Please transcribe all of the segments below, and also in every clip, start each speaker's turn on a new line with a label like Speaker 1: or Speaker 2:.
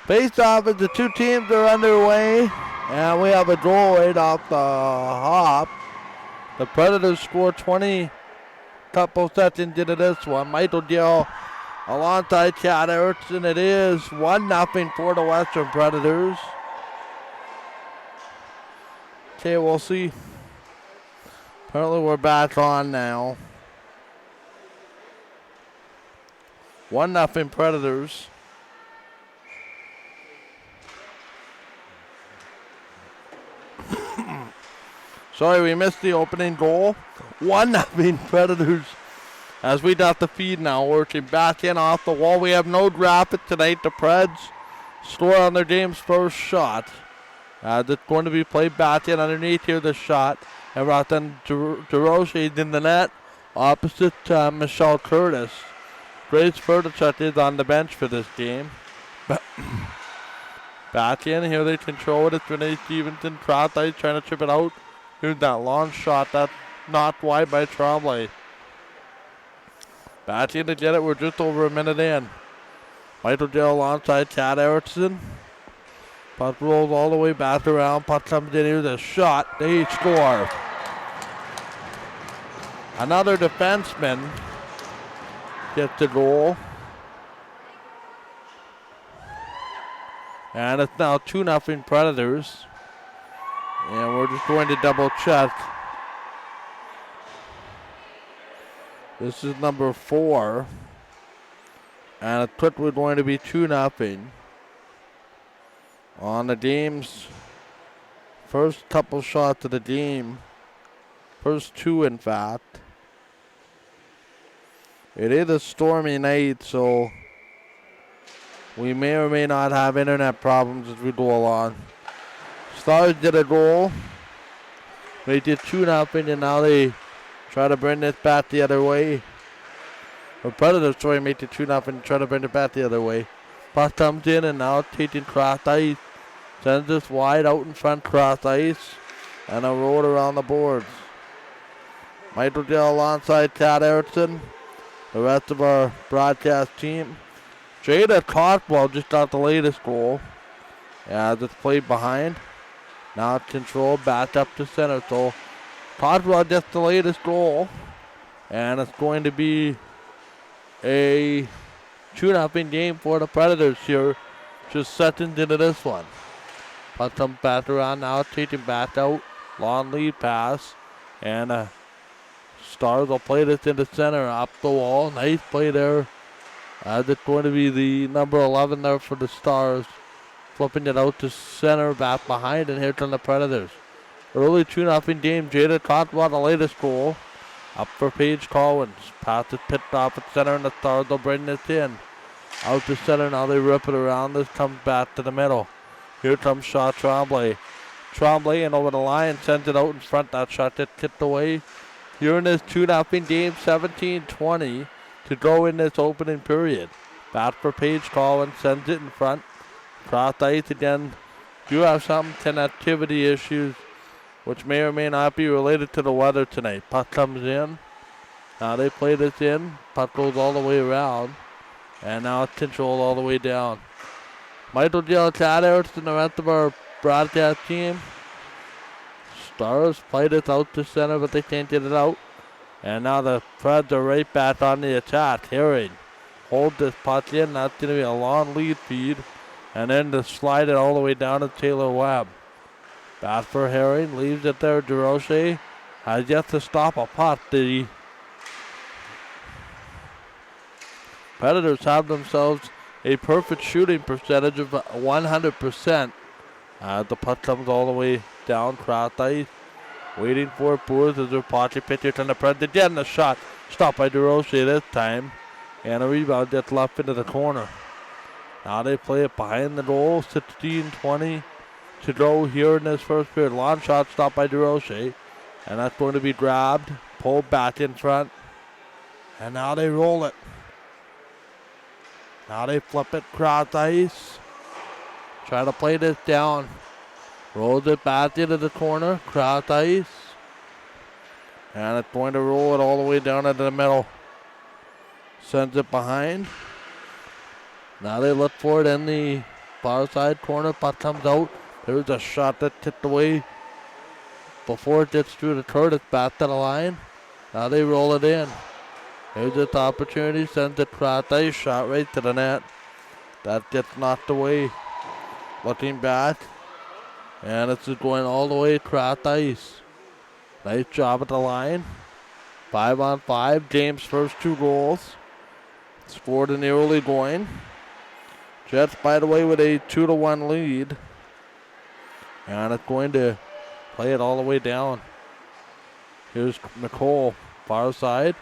Speaker 1: Face off as the two teams are underway. And we have a goal right off the hop. The Predators scored 20 couple seconds into this one. Michael Gill alongside Chad Erickson. It is 1-0 for the Western Predators. Okay, we'll see. Apparently we're back on now. 1-0 Predators. Sorry, we missed the opening goal. 1-0 Predators. As we got the feed now, working back in off the wall. We have no graphic tonight. The Preds score on their game's first shot. That's going to be played back in underneath here, the shot. And brought then DeRoche in the net opposite Michelle Curtis. Grace Furtichuk is on the bench for this game. Back in here, they control it. It's Renee Stevenson. Trothay trying to chip it out. Here's that long shot that's knocked wide by Tremblay. Back in to get it. We're just over a minute in. Michael Gill alongside Chad Erickson. Puck rolls all the way back around. Puck comes in. Here's a shot. They score. Another defenseman gets the goal. And it's now 2-0 Predators. And we're just going to double check. This is number 4. And it's quickly going to be 2-0 on the game's first couple shots of the game. First 2, in fact. It is a stormy night, so we may or may not have internet problems as we go along. Stars did a goal. They did 2-0, and now they try to bring this back the other way. The Predators try to make it 2-0 and try to bring it back the other way. Puck comes in, and now taking cross ice. Sends this wide out in front, cross ice, and a roll around the boards. Michael Gill alongside Chad Erickson. The rest of our broadcast team. Jada Cotwell just got the latest goal. As it's played behind. Now it's controlled back up to center. So Cotwell gets the latest goal. And it's going to be a 2-0 game for the Predators here. Just seconds into this one. Puck comes back around now. Taking back out. Long lead pass. And Stars will play this into center, up the wall. Nice play there. It's going to be the number 11 there for the Stars. Flipping it out to center, back behind, and here come the Predators. Early 2-0 game. Jada Cotwell, the latest goal. Up for Paige Collins. Pass is picked off at center, and the Stars will bring this in. Out to center, now they rip it around. This comes back to the middle. Here comes Shaw Tremblay. Tremblay and over the line, sends it out in front. That shot gets tipped away. Here in this 2-0 game, 17-20 to go in this opening period. Back for Paige Collins, sends it in front. Cross ice again. Do have some connectivity issues, which may or may not be related to the weather tonight. Puck comes in. Now they play this in. Puck goes all the way around. And now it's controlled all the way down. Michael Gill, Chad Erickson, the rest of our broadcast team. Stars play this out to center, but they can't get it out. And now the Preds are right back on the attack. Herring hold this puck in. That's going to be a long lead feed. And then to slide it all the way down to Taylor Webb. Back for Herring. Leaves it there. DeRoche has yet to stop a puck. The Predators have themselves a perfect shooting percentage of 100%. The puck comes all the way down, cross ice. Waiting for it. Boers as their pocket pitcher on the Preds. Again, the shot stopped by DeRoche this time. And a rebound gets left into the corner. Now they play it behind the goal. 16-20 to go here in this first period. Long shot stopped by DeRoche. And that's going to be grabbed, pulled back in front. And now they roll it. Now they flip it cross ice. Try to play this down. Rolls it back into the corner. Cross ice. And it's going to roll it all the way down into the middle. Sends it behind. Now they look for it in the far side corner. Puck comes out. There's a shot that tipped away before it gets through the Curtis. Back to the line. Now they roll it in. Here's this opportunity. Sends it across ice. Shot right to the net. That gets knocked away. Looking back. And it's just going all the way across ice. Nice job at the line. 5-on-5. James' first 2 goals. Scored in the early going. Jets, by the way, with a 2-1 lead. And it's going to play it all the way down. Here's Nicole, far side.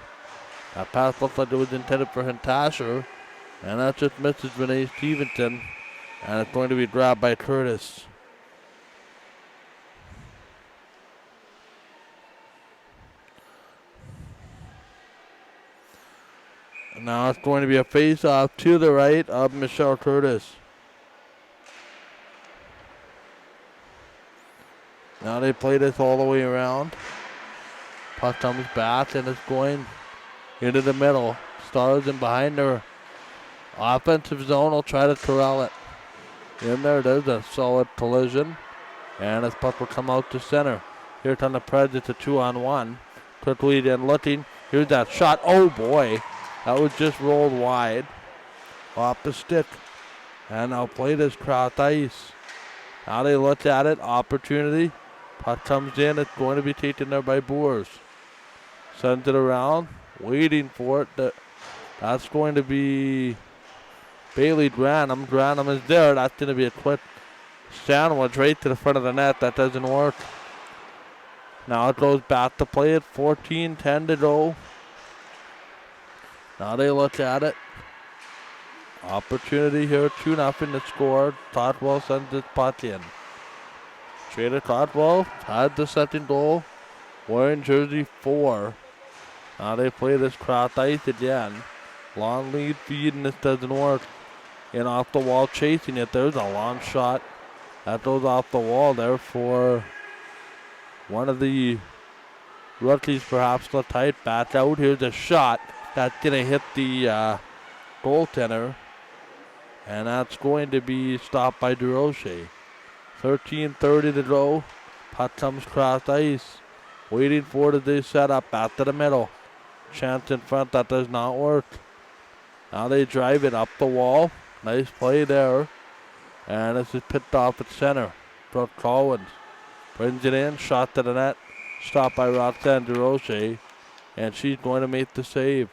Speaker 1: That pass looked like it was intended for Hintasher. And that just misses Renee Stevenson. And it's going to be grabbed by Curtis. And now it's going to be a face-off to the right of Michelle Curtis. Now they play this all the way around. Puck comes back and it's going into the middle. Stars in behind their offensive zone will try to corral it. In there, there's a solid collision. And this puck will come out to center. Here comes the Preds, it's a 2-on-1. Quickly then looking. Here's that shot. Oh boy. That was just rolled wide. Off the stick. And now play this cross ice. Now they look at it. Opportunity. Puck comes in. It's going to be taken there by Boers. Sends it around. Waiting for it. That's going to be Bailey Granum. Granum is there. That's going to be a quick sandwich right to the front of the net. That doesn't work. Now it goes back to play it. 14-10 to go. Now they look at it. Opportunity here. 2-0 to score. Totwell sends it puck in. Trader Totwell had the second goal. Wearing jersey 4. Now they play this cross ice again. Long lead feed and this doesn't work. In off the wall chasing it. There's a long shot. That goes off the wall there for one of the rookies, perhaps the tight back out. Here's a shot that didn't hit the goaltender. And that's going to be stopped by DeRoche. 13:30 to go. Puck comes cross ice. Waiting for it as they set up back to the middle. Chance in front, that does not work. Now they drive it up the wall. Nice play there. And this is picked off at center. Brooke Collins brings it in, shot to the net. Stopped by Roxanne DeRoche. And she's going to make the save.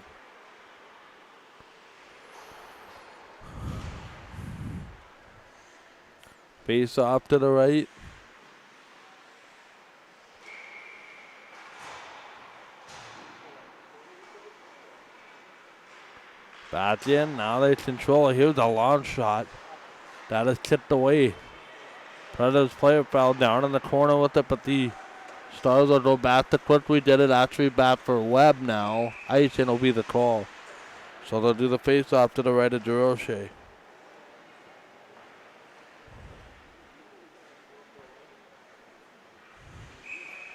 Speaker 1: Face off to the right. Back in. Now they control it. Here's a long shot. That is tipped away. Predators player fell down in the corner with it, but the Stars will go back to quickly. Did it actually back for Webb now. Icing will be the call. So they'll do the face off to the right of DeRoche.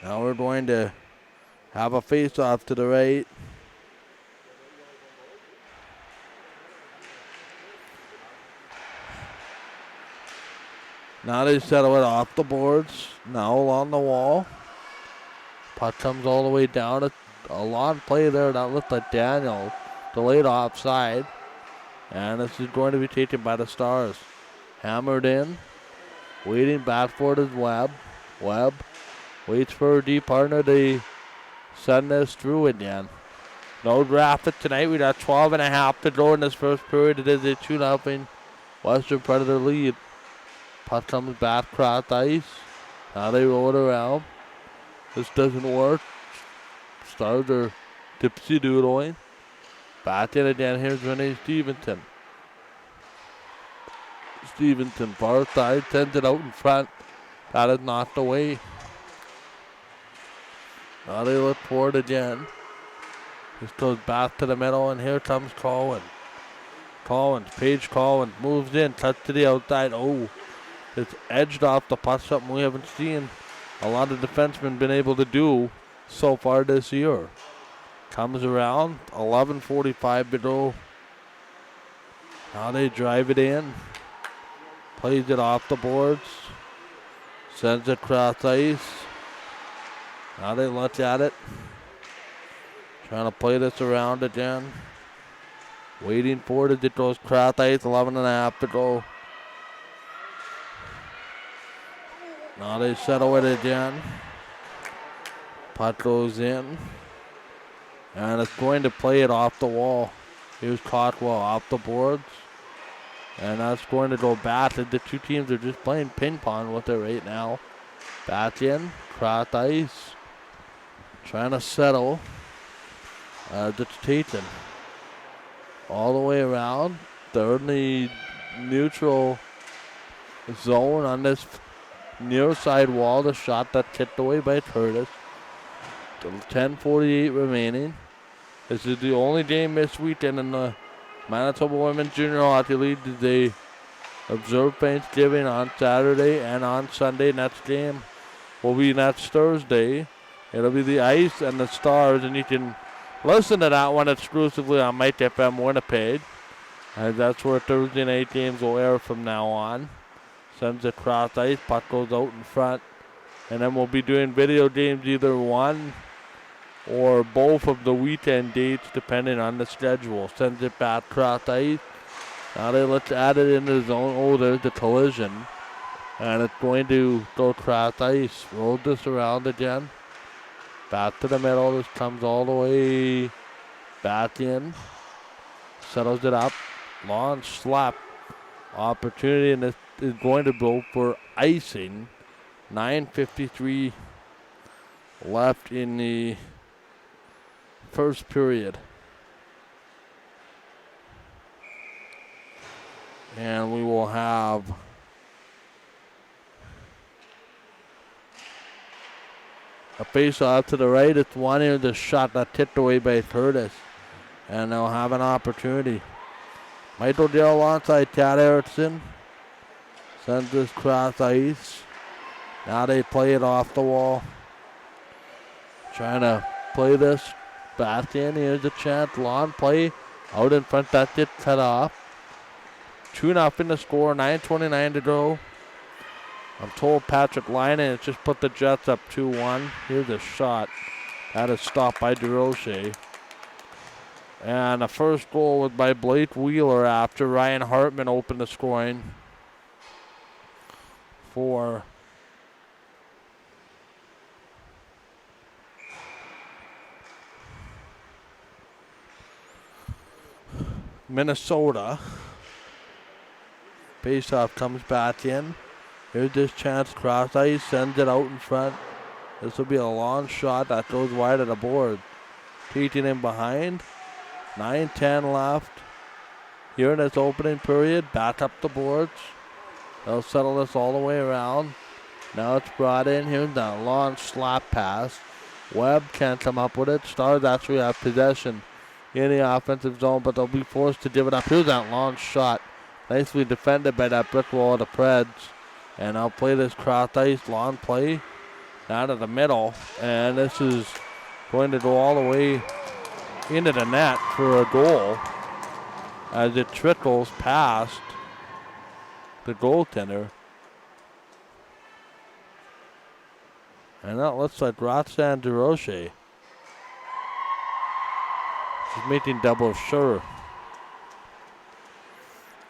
Speaker 1: Now we're going to have a face off to the right. Now they settle it off the boards. Now along the wall. Puck comes all the way down. A long play there. That looked like Daniel. Delayed offside. And this is going to be taken by the Stars. Hammered in. Waiting back for it is Webb. Webb waits for a deep partner to send this through again. No draft tonight. We got 12.5 to go in this first period. It is a 2-0 Western Predator lead. Puck comes back across ice. Now they roll it around. This doesn't work. Stars are tipsy-doodling. Back in again. Here's Renee Stevenson. Stevenson, far side, sends it out in front. That is knocked away. Now they look for it again. This goes back to the middle, and here comes Collins. Paige Collins moves in, cuts to the outside. Oh, it's edged off the puck, something we haven't seen a lot of defensemen been able to do so far this year. Comes around, 11:45 to go. Now they drive it in. Plays it off the boards. Sends it across ice. Now they look at it. Trying to play this around again. Waiting for it as it goes across ice. 11.5 to go. Now they settle it again. Puck goes in. And it's going to play it off the wall. Here's Cotwell off the boards. And that's going to go back. The two teams are just playing ping pong with it right now. Back in. Cross ice. Trying to settle. It's Tatum. All the way around. They're in the neutral zone on this near side wall. The shot that's tipped away by Curtis. 10:48 remaining. This is the only game this weekend in the Manitoba Women's Junior Hockey League. They observe Thanksgiving on Saturday and on Sunday. Next game will be next Thursday. It'll be the Ice and the Stars, and you can listen to that one exclusively on Mike FM Winnipeg. And that's where Thursday night games will air from now on. Sends it across ice, puck goes out in front. And then we'll be doing video games, either one or both of the weekend dates, depending on the schedule. Sends it back across ice. Now let's add it into the zone. Oh, there's the collision. And it's going to go across ice. Roll this around again. Back to the middle. This comes all the way back in. Settles it up. Long slap opportunity, and this is going to go for icing. 9:53 left in the first period. And we will have a face-off to the right. It's one here, the shot that tipped away by Curtis. And they'll have an opportunity. Michael Dale alongside Tad Erickson. Sends this cross ice. Now they play it off the wall. Trying to play this back in. Here's a chance. Long play out in front. That gets cut off. 2-0 to score. 9:29 to go. I'm told Patrick Linen has just put the Jets up 2-1. Here's a shot. That is stopped by DeRoche. And the first goal was by Blake Wheeler after Ryan Hartman opened the scoring for Minnesota. Faceoff comes back in. Here's this chance, cross ice, sends it out in front. This will be a long shot that goes wide of the board. Peeking in behind. 9:10 left. Here in this opening period, back up the boards. They'll settle this all the way around. Now it's brought in. Here's that long slap pass. Webb can't come up with it. Stars actually have possession in the offensive zone, but they'll be forced to give it up. Here's that long shot. Nicely defended by that brick wall of the Preds. And I'll play this cross ice, long play, down to the middle. And this is going to go all the way into the net for a goal as it trickles past the goaltender. And that looks like Roxanne DeRoche. She's making double sure.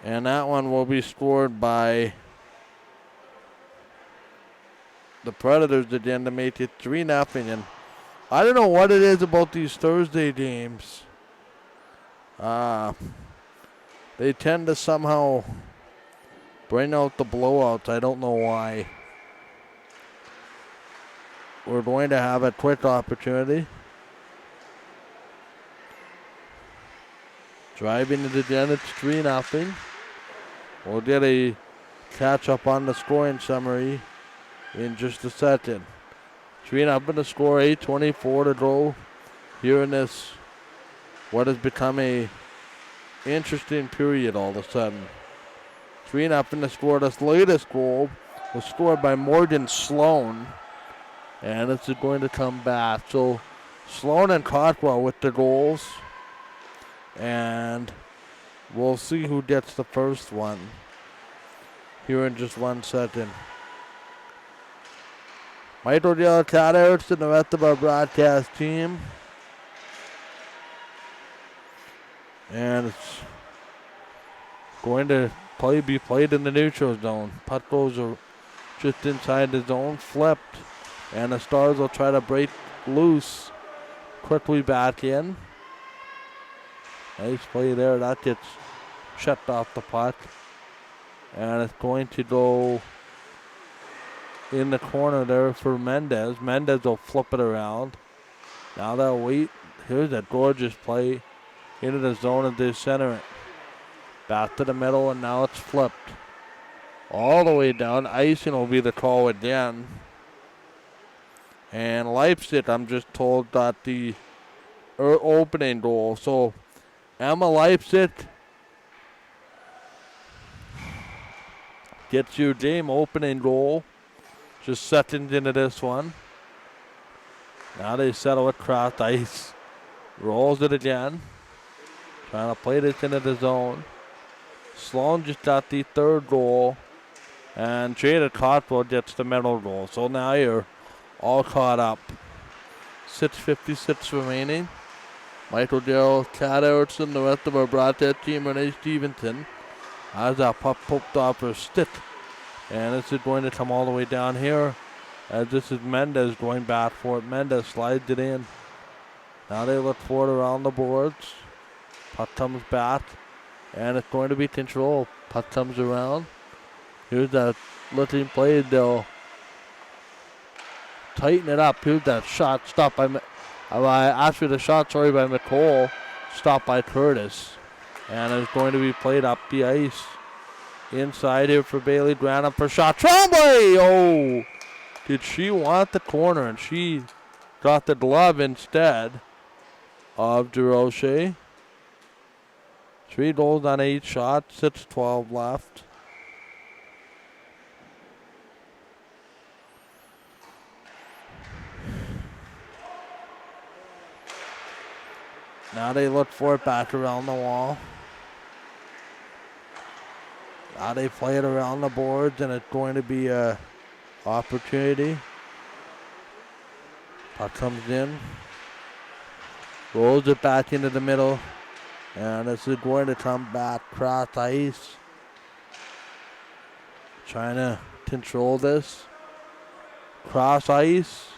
Speaker 1: And that one will be scored by the Predators again to make it 3-0. And I don't know what it is about these Thursday games. They tend to somehow bring out the blowouts. I don't know why. We're going to have a quick opportunity. Driving it again, it's 3-0. We'll get a catch up on the scoring summary in just a second. 3-0 to score, 8:24 to go here in this, what has become a interesting period all of a sudden. 3-0 to score. This latest goal was scored by Morgan Sloan, and this is going to come back. So Sloan and Cotwell with the goals, and we'll see who gets the first one. here in just 1 second. Michael Dale, Todd Erickson, and the rest of our broadcast team. And it's going to be played in the neutral zone. Puck goes just inside the zone, flipped. And the Stars will try to break loose. Quickly back in. Nice play there. That gets shut off the puck. And it's going to go in the corner there for Mendez. Mendez will flip it around. Now they'll wait. Here's a gorgeous play into the zone of the center. Back to the middle, and now it's flipped. All the way down. Icing will be the call again. And Leipzig, I'm just told, got the opening goal. So Emma Leipzig gets your game opening goal. Just seconds into this one. Now they settle it across ice. Rolls it again. Trying to play this into the zone. Sloan just got the third goal. And Jada Cotwell gets the middle goal. So now you're all caught up. 6:56 remaining. Michael Darrell, Chad Erickson, the rest of our broadcast team, Renee Stevenson. Has that puck poked off her stick. And this is going to come all the way down here. As this is Mendez going back for it. Mendez slides it in. Now they look for it around the boards. Puck comes back. And it's going to be control. Puck comes around. Here's that looking play. They'll tighten it up. Here's that shot. Stopped by, after the shot, by McCole. Stopped by Curtis. And it's going to be played up the ice. Inside here for Bailey. Grant up for shot. Tremblay! Oh! Did she want the corner? And she got the glove instead of DeRoche. 3 goals on 8 shots. 6:12 left. Now they look for it back around the wall. Now they play it around the boards, and it's going to be a opportunity. Puck comes in. Rolls it back into the middle. And this is going to come back cross ice. Trying to control this. Cross ice.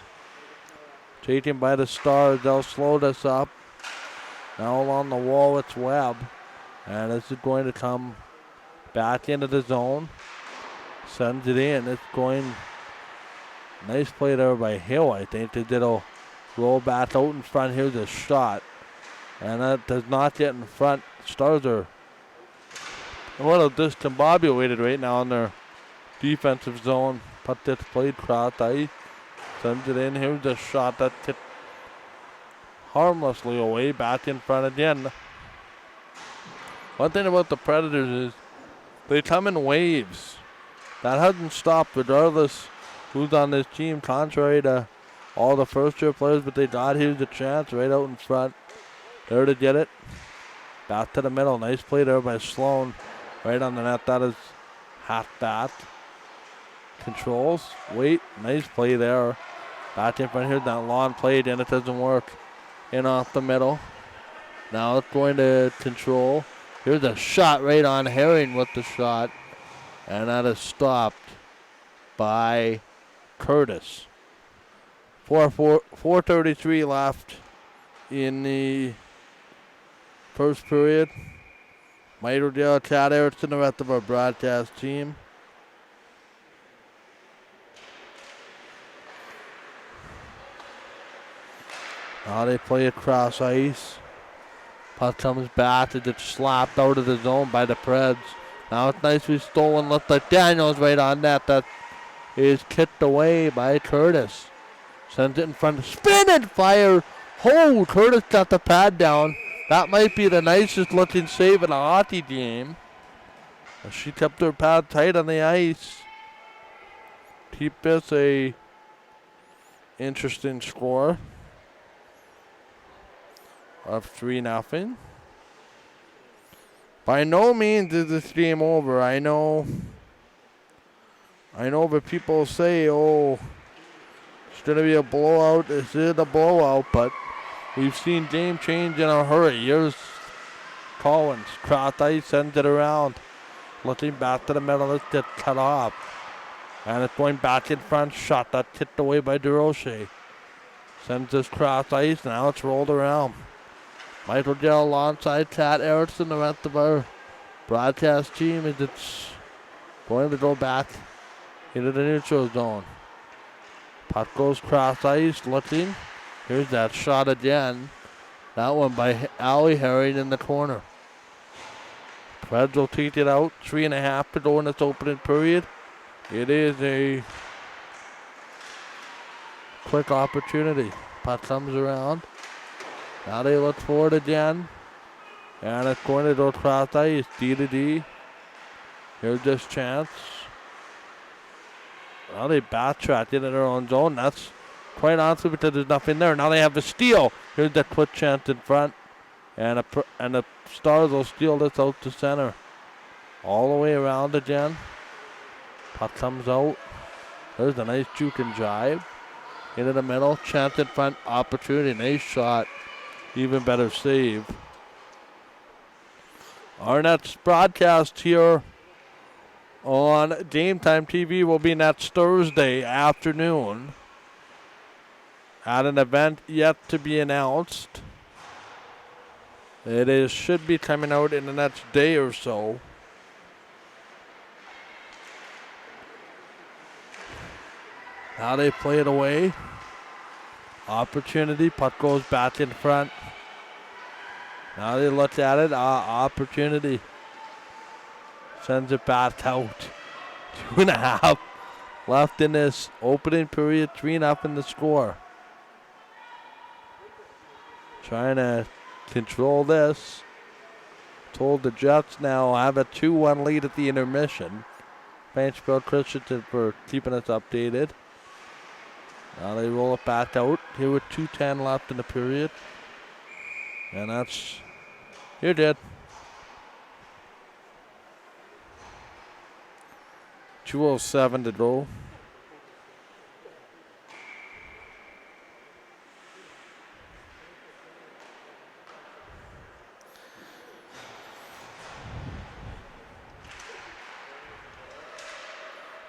Speaker 1: Taken by the Stars. They'll slow this up. Now along the wall, it's Webb. And this is going to come back into the zone. Sends it in. It's going. Nice play there by Hill, I think. It'll roll back out in front. Here's a shot. And that does not get in front. Stars are a little discombobulated right now in their defensive zone. Puck that's played cross ice. Sends it in. Here's a shot that tipped harmlessly away. Back in front again. One thing about the Predators is they come in waves. That hasn't stopped regardless who's on this team, contrary to all the first-year players, but they got here's a chance right out in front. There to get it. Back to the middle. Nice play there by Sloan. Right on the net. That is half bat. Controls. Wait. Nice play there. Back in front here. That long play. And it doesn't work. In off the middle. Now it's going to control. Here's a shot right on Herring with the shot. And that is stopped by Curtis. 4:33 left in the first period. Mike Rodell, Chad Erickson, the rest of our broadcast team. Now they play across ice. Puck comes back. It gets slapped out of the zone by the Preds. Now it's nicely stolen. Looks like Daniels right on that. That is kicked away by Curtis. Sends it in front. Spin and fire. Oh, Curtis got the pad down. That might be the nicest looking save in a hockey game. She kept her pad tight on the ice. Keep this a interesting score of 3-0. By no means is this game over. I know I know that people say, oh, it's going to be a blowout. This is a blowout, but we've seen game change in a hurry. Here's Collins. Cross ice, sends it around. Looking back to the middle, it's just cut off. And it's going back in front. Shot that's tipped away by DeRoche. Sends this cross ice. Now it's rolled around. Michael Dell alongside Chad Erickson. The rest of our broadcast team is it's going to go back into the neutral zone. Puck goes cross ice. Looking. Here's that shot again. That one by Allie Herring in the corner. Preds will take it out. 3.5 to go in this opening period. It is a quick opportunity. Puck comes around. Now they look for it again. And it's going to go cross ice. D to D. Here's this chance. Well, they backtracked into their own zone. That's quite honestly because there's nothing there. Now they have the steal. Here's that quick chance in front. And the Stars will steal this out to center. All the way around again. Puck comes out. There's a nice juke and jive. Into the middle. Chance in front. Opportunity. Nice shot. Even better save. Our next broadcast here on Game Time TV will be next Thursday afternoon at an event yet to be announced. It should be coming out in the next day or so. Now they play it away. Opportunity. Puck goes back in front. Now they look at it. Opportunity. Sends it back out. 2.5 left in this opening period. 3-0 the score. Trying to control this. Told the Jets now have a 2-1 lead at the intermission. Thanks, Bill Christensen, for keeping us updated. Now they roll it back out. Here with 2:10 left in the period. And that's... You're dead. 2:07 to go.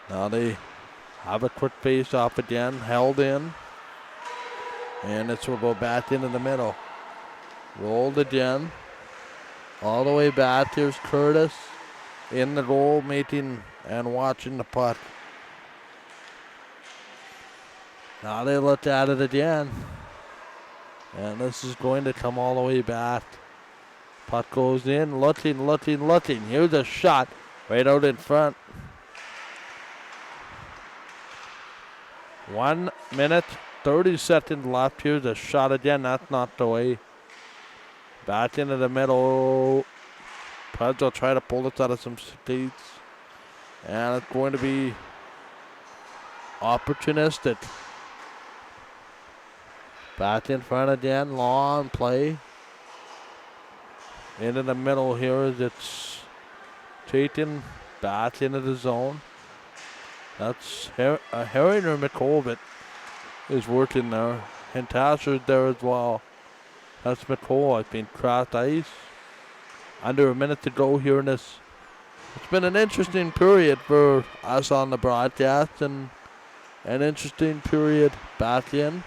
Speaker 1: Now they have a quick face off again, held in. And this will go back into the middle. Rolled again. All the way back. Here's Curtis in the goal, making and watching the puck. Now they look at it again. And this is going to come all the way back. Puck goes in, looking. Here's a shot right out in front. 1 minute, 30 seconds left. Here's a shot again. That's knocked away. Back into the middle. Preds will try to pull this out of some states. And it's going to be opportunistic. Back in front again. Long play. Into the middle here as it's taken back into the zone. That's Herring or McCollum is working there. And Tasser's there as well. That's McColl, I think. Cross ice. Under a minute to go here in this. It's been an interesting period for us on the broadcast and an interesting period back in.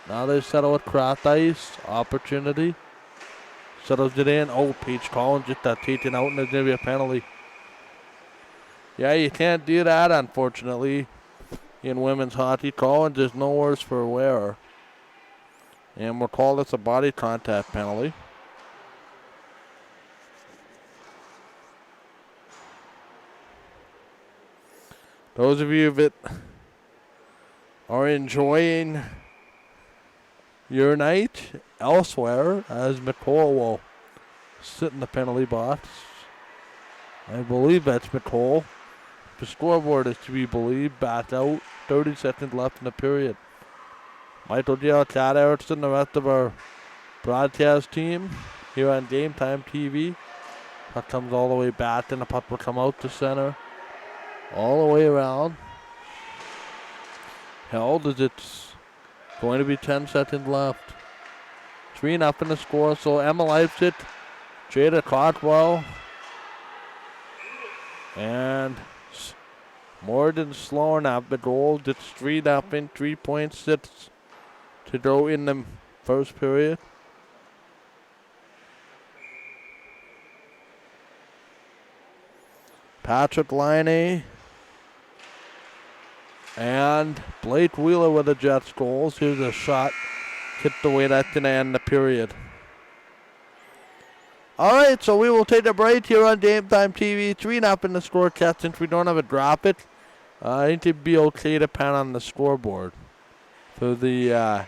Speaker 1: Now they settle with cross ice. Opportunity. Settles it in. Oh, Peach Collins just got taken out and there's going to be a penalty. Yeah, you can't do that, unfortunately, in women's hockey. Collins is no worse for wear. And we'll call this a body contact penalty. Those of you that are enjoying your night elsewhere, as McCall will sit in the penalty box. I believe that's McCall. The scoreboard is to be believed. Back out. 30 seconds left in the period. Michael Dale, Chad Erickson, the rest of our broadcast team here on Game Time TV. Puck comes all the way back, and the puck will come out to center. all the way around. Held as it's going to be 10 seconds left. 3-0 the score. So Emma Leipzig, Jada Cotwell, and Morden Sloan have the goal. It's 3-0, 3.6 to go in the first period. Patrick Liney and Blake Wheeler with the Jets goals. Here's a shot kicked away. That's going to end the period. All right, so we will take a break here on Game Time TV. 3-0 the score, Cat. Since we don't have a drop it, I think it'd be okay to pan on the scoreboard for the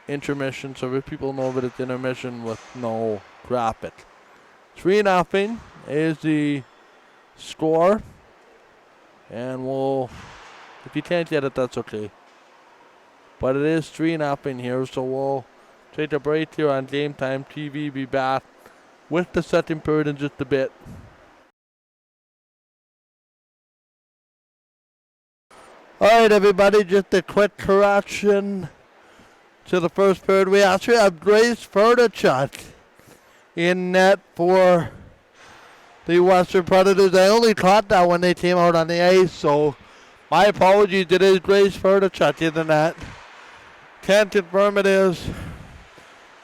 Speaker 1: intermission, so if people know that it's intermission with no drop it. 3-0 is the score, and we'll, if you can't get it, that's okay. But it is 3-0 here, so we'll take a break here on Game Time TV. Be back with the second period in just a bit. All right, everybody, just a quick correction to the first period. We actually have Grace Ferdachuk in net for the Western Predators. I only caught that when they came out on the ice, so my apologies. It is Grace Ferdachuk in the net. Can't confirm it is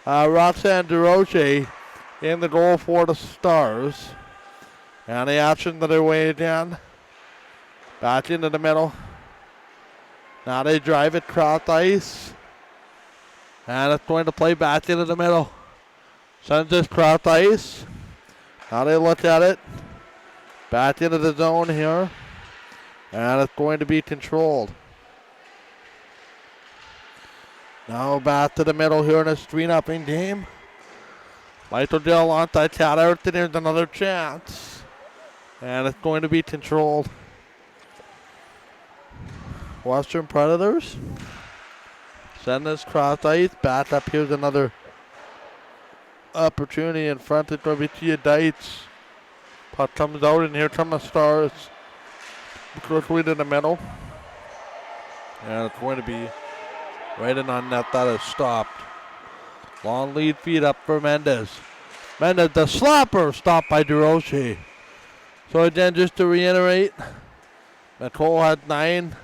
Speaker 1: Roxanne DeRoche in the goal for the Stars. And the action that they're way down. Back into the middle. Now they drive it cross ice. And it's going to play back into the middle. Sends this cross ice. Now they look at it. Back into the zone here. And it's going to be controlled. Now back to the middle here in a 3-0 game. Michael Del Lonte cat out. There's another chance. And it's going to be controlled. Western Predators send this cross ice. Back up. Here's another opportunity in front. It's going to be Tia Dietz. Puck comes out, and here come the Stars. Quickly to the middle. And it's going to be right in on net. That is stopped. Long lead feed up for Mendez. Mendez, the slapper, stopped by DeRoche. So again, just to reiterate, Nicole had 9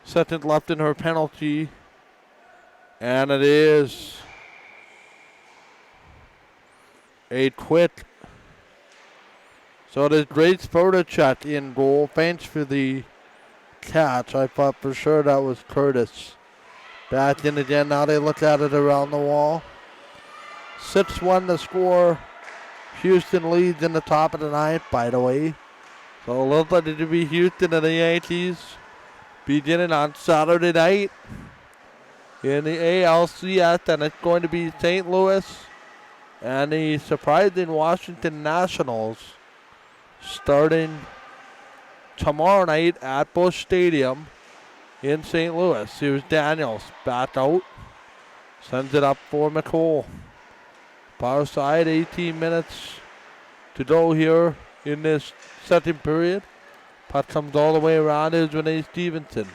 Speaker 1: seconds left in her penalty. And it is a quit. So it is Grace Ferdachuk in goal. Thanks for the catch. I thought for sure that was Curtis. Back in again. Now they look at it around the wall. 6-1 to score. Houston leads in the top of the ninth, by the way. So it looks like it to be Houston and the Yankees beginning on Saturday night in the ALCS, and it's going to be St. Louis and the surprising Washington Nationals starting tomorrow night at Busch Stadium in St. Louis. Here's Daniels back out. Sends it up for McCole. Power side, 18 minutes to go here in this second period. Puck comes all the way around. Here's Renee Stevenson.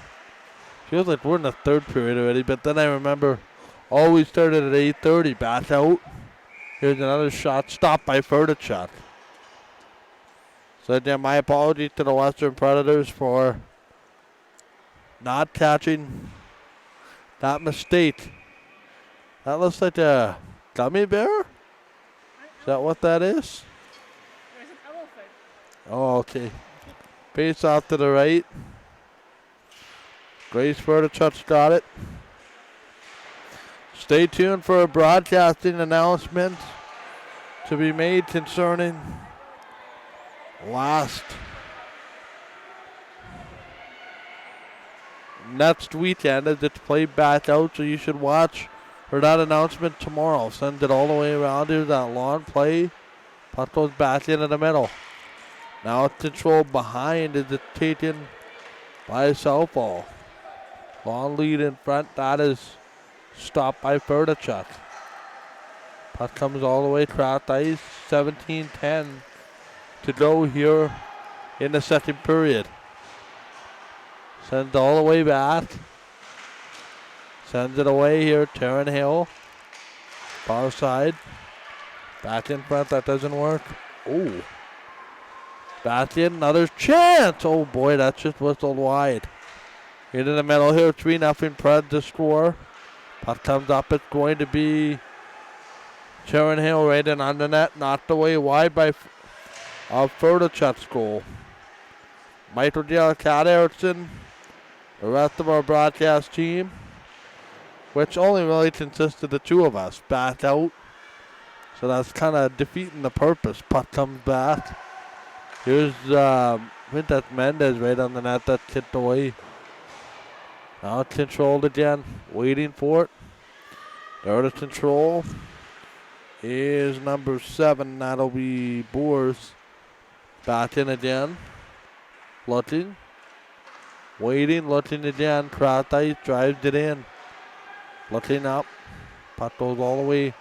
Speaker 1: Feels like we're in the third period already, but then I remember always started at 8:30. Back out. Here's another shot stopped by Ferdachuk. So again, my apologies to the Western Predators for not catching that mistake. That looks like a gummy bear? Is that what that is?
Speaker 2: There's an elephant.
Speaker 1: Oh, okay. Face off to the right. Grace Ferdachuk got it. Stay tuned for a broadcasting announcement to be made concerning next weekend as it's played back out, so you should watch for that announcement tomorrow. Send it all the way around. Here's that long play. Puck goes back into the middle. Now it's controlled behind as it's taken by Southall. Long lead in front. That is stopped by Ferdachuk. Puck comes all the way across ice. 17-10 to go here in the second period. Sends all the way back. Sends it away here. Taryn Hill. Far side. Back in front. That doesn't work. Ooh. Back in. Another chance. Oh boy, that just whistled wide. Into the middle here. 3-0 Pred to score. Puck comes up. It's going to be Taryn Hill right in on the net. Knocked away wide by Ferdichet's goal. Michael Dale, Cat Erickson. The rest of our broadcast team, which only really consists of the two of us, back out. So that's kind of defeating the purpose. Puck comes back. Here's, I think that's Mendez right on the net. That's kicked away. Now it's controlled again. Waiting for it. There to control is number 7. That'll be Boers. Back in again. Looking. Waiting, looking again. Cross ice, drives it in. Looking up. Puck goes all the way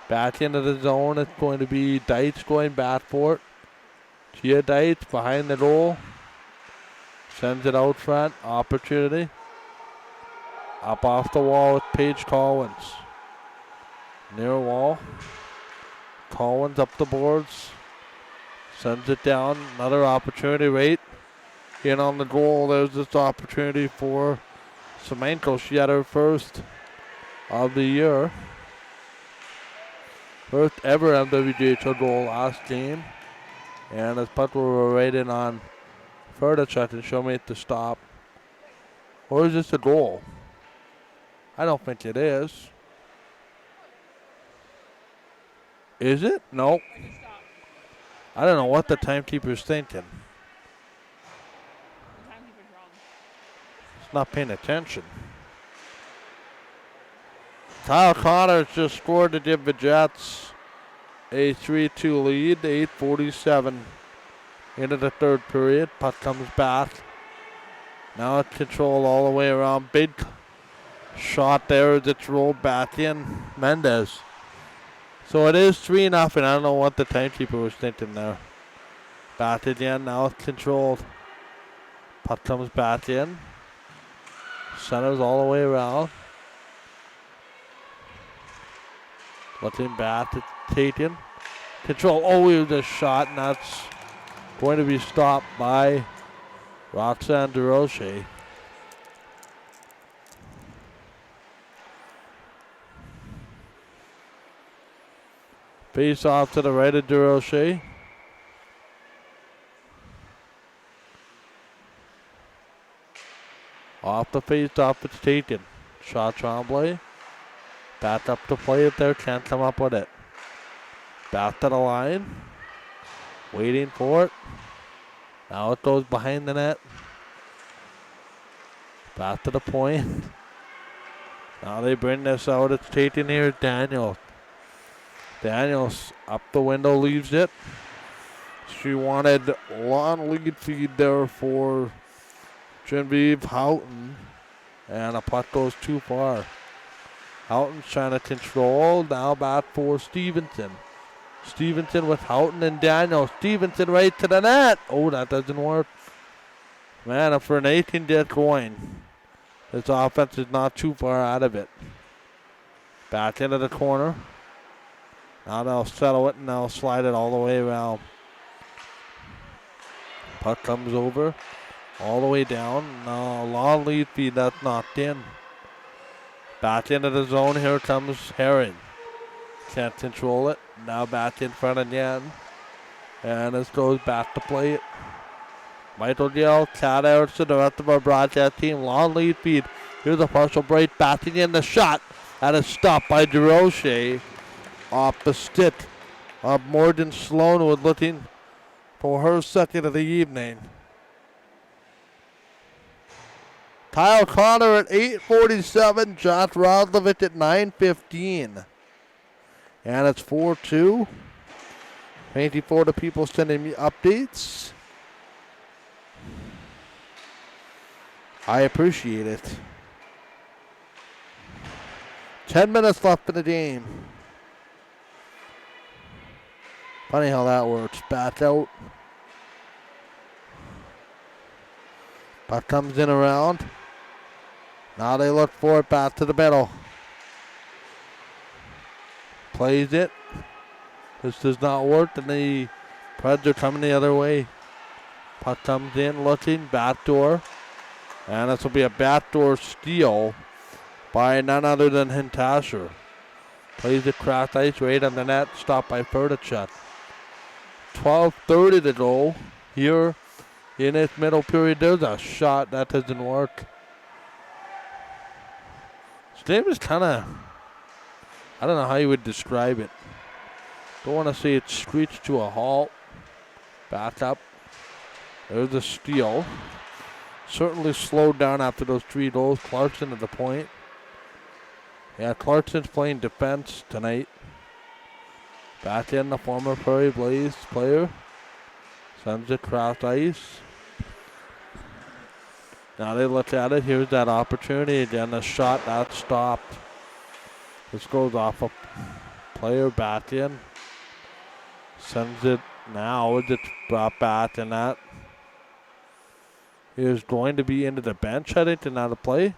Speaker 1: back into the zone. It's going to be Deitz going back for it. Gia Deitz behind the goal. Sends it out front. Opportunity. Up off the wall with Paige Collins. Near wall. Collins up the boards. Sends it down. Another opportunity right in on the goal. There's this opportunity for Semenko. She had her first of the year. First ever MWJHL goal last game. And as puck were right in on Ferdichet and she'll make the stop. Or is this a goal? I don't think it is. Is it? No. I don't know what the timekeeper's thinking. Not paying attention. Kyle Connors just scored to give the Jets a 3-2 lead. 8:47 into the third period. Puck comes back. Now it's controlled all the way around. Big shot there as it's rolled back in. Mendez. So it is 3-0. I don't know what the timekeeper was thinking there. Back again. Now it's controlled. Puck comes back in. Centers all the way around. Looking back at Tatum. Control. Oh, it was a shot, and that's going to be stopped by Roxanne DeRoche. Face off to the right of DeRoche. Off the face off, it's taken. Shot Tremblay. Back up to play it there, can't come up with it. Back to the line. Waiting for it. Now it goes behind the net. Back to the point. Now they bring this out, it's taken here, Daniels. Daniels up the window, leaves it. She wanted long lead feed there for Genevieve Houghton, and a puck goes too far. Houghton's trying to control, now back for Stevenson. Stevenson with Houghton and Daniel. Stevenson right to the net. Oh, that doesn't work. Man, if Renee can get going, this offense is not too far out of it. Back into the corner. Now they'll settle it and they'll slide it all the way around. Puck comes over. All the way down. No, long lead feed, that's knocked in. Back into the zone. Here comes Herring. Can't control it. Now back in front again. And this goes back to play it. Michael Yell, Cat Erickson, the rest of our broadcast team. Long lead feed. Here's a partial break. Backing in the shot. That is stopped by DeRoche. Off the stick of Morgan Sloanwood, looking for her second of the evening. Kyle Connor at 8:47. Josh Roslovic at 9:15. And it's 4-2. Thank you for the people sending me updates. I appreciate it. 10 minutes left in the game. Funny how that works. Back out. Puck comes in around. Now they look for it back to the middle. Plays it. This does not work, and the Preds are coming the other way. Puck comes in, looking, backdoor. And this will be a backdoor steal by none other than Hintasher. Plays it cross ice right on the net, stopped by Ferdinand. 12:30 to go here in this middle period. There's a shot that doesn't work. This game is kind of, I don't know how you would describe it. Don't want to say it screeched to a halt. Back up. There's a steal. Certainly slowed down after those 3 goals. Clarkson at the point. Yeah, Clarkson's playing defense tonight. Back in, the former Prairie Blaze player. Sends it cross ice. Now they look at it. Here's that opportunity again. The shot that stopped. This goes off a player back in. Sends it now. It's brought back, and that is going to be into the bench, I think, and out of play.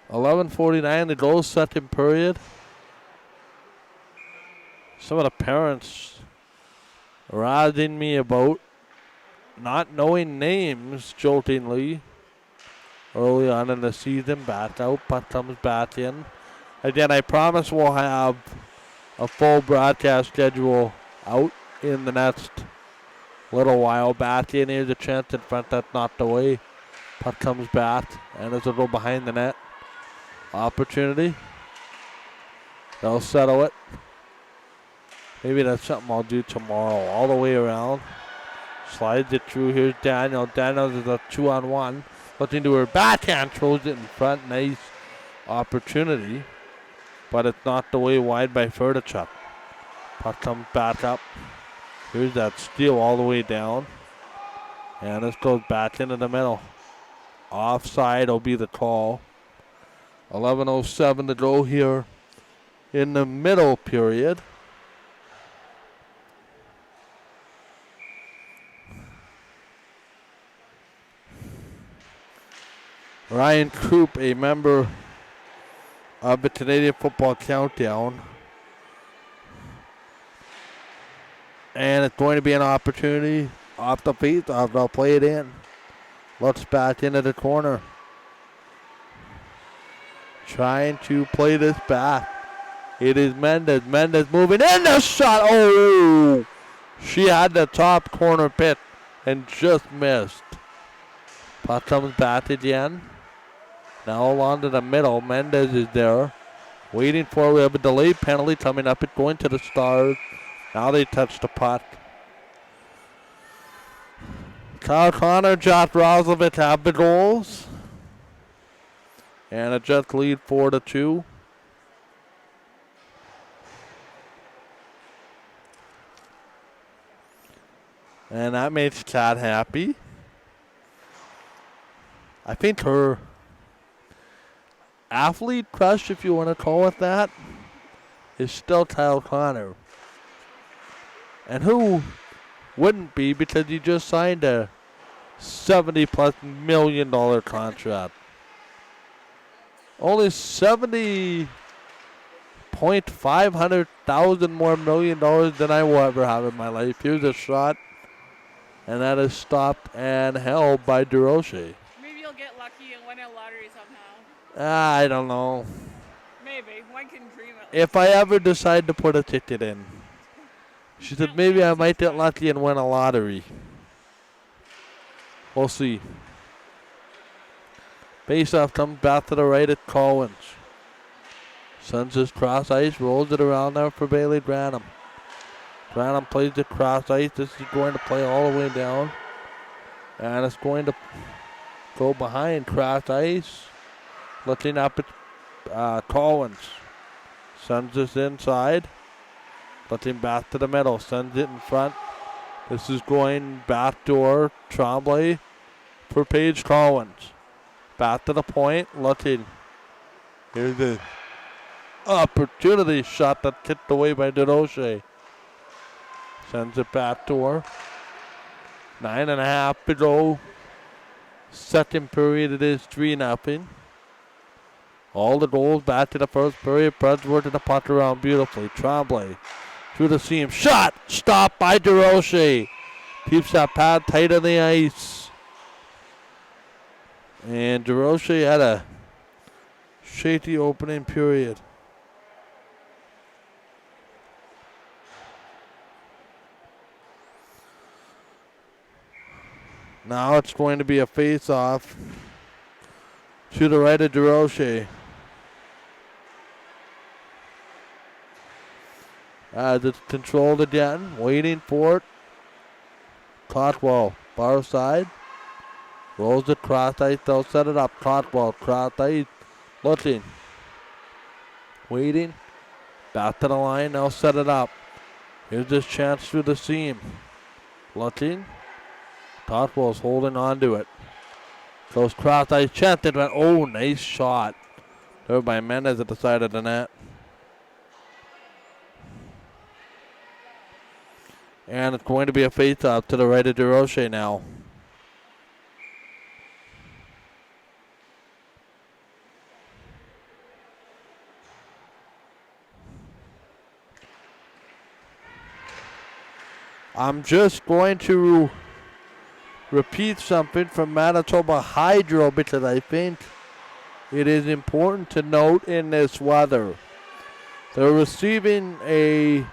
Speaker 1: 11:49 to go, second period. Some of the parents razzing me about not knowing names, jokingly, early on in the season. Back out, puck comes back in. Again, I promise we'll have a full broadcast schedule out in the next little while. Back in, here's a chance in front, that's not the way. Puck comes back, and it's a go behind the net. Opportunity. They'll settle it. Maybe that's something I'll do tomorrow. All the way around. Slides it through. Here's Daniel. Daniel is a 2-on-1. Looking to her backhand. Throws it in front. Nice opportunity. But it's not the way wide by Ferdinand. Puck comes back up. Here's that steal all the way down. And this goes back into the middle. Offside will be the call. 11:07 to go here in the middle period. Ryan Coop, a member of the Canadian Football Countdown. And it's going to be an opportunity off the feet. They'll play it in. Looks back into the corner. Trying to play this back. It is Mendez. Mendez moving in the shot. Oh! She had the top corner pit and just missed. Puck comes back again. Now along to the middle. Mendez is there. Waiting for it. We have a delayed penalty coming up. It's going to the Stars. Now they touch the puck. Kyle Connor, Josh Roslovic have the goals. And a Jets lead 4-2. And that makes Kat happy. I think her athlete crush, if you want to call it that, is still Kyle Connor. And who wouldn't be, because he just signed a $70+ million contract. Only $70,500,000 more million than I will ever have in my life. Here's a shot, and that is stopped and held by DeRoche.
Speaker 2: Maybe you'll get lucky and win a lottery somehow.
Speaker 1: I don't know.
Speaker 2: Maybe. One can dream it.
Speaker 1: If I ever decide to put a ticket in. She said maybe I might get lucky and win a lottery. We'll see. Face-off comes back to the right at Collins. Sends his cross ice, rolls it around there for Bailey Granum. Granum plays the cross ice. This is going to play all the way down. And it's going to go behind cross ice. Looking up at Collins. Sends this inside. Looking back to the middle. Sends it in front. This is going backdoor. Tremblay for Paige Collins. Back to the point. Looking. Here's the opportunity shot that tipped away by DeRoche. Sends it back to her. 9.5 to go. Second period, it is 3-0. All the goals back to the first period. Preds working the puck around beautifully. Tremblay through the seam. Shot! Stopped by DeRoche. Keeps that pad tight on the ice. And DeRoche had a shaky opening period. Now it's going to be a face-off to the right of DeRoche. As it's controlled again, waiting for it. Cotwell, far side. Rolls it cross ice, they'll set it up. Cotwell, cross ice, looking. Waiting. Back to the line, they'll set it up. Here's this chance through the seam. Looking. Cotwell's holding on to it. Goes cross ice, chance it went. Oh, nice shot. There by Mendez at the side of the net. And it's going to be a face-off to the right of DeRoche now. I'm just going to repeat something from Manitoba Hydro because I think it is important to note in this weather. They're receiving a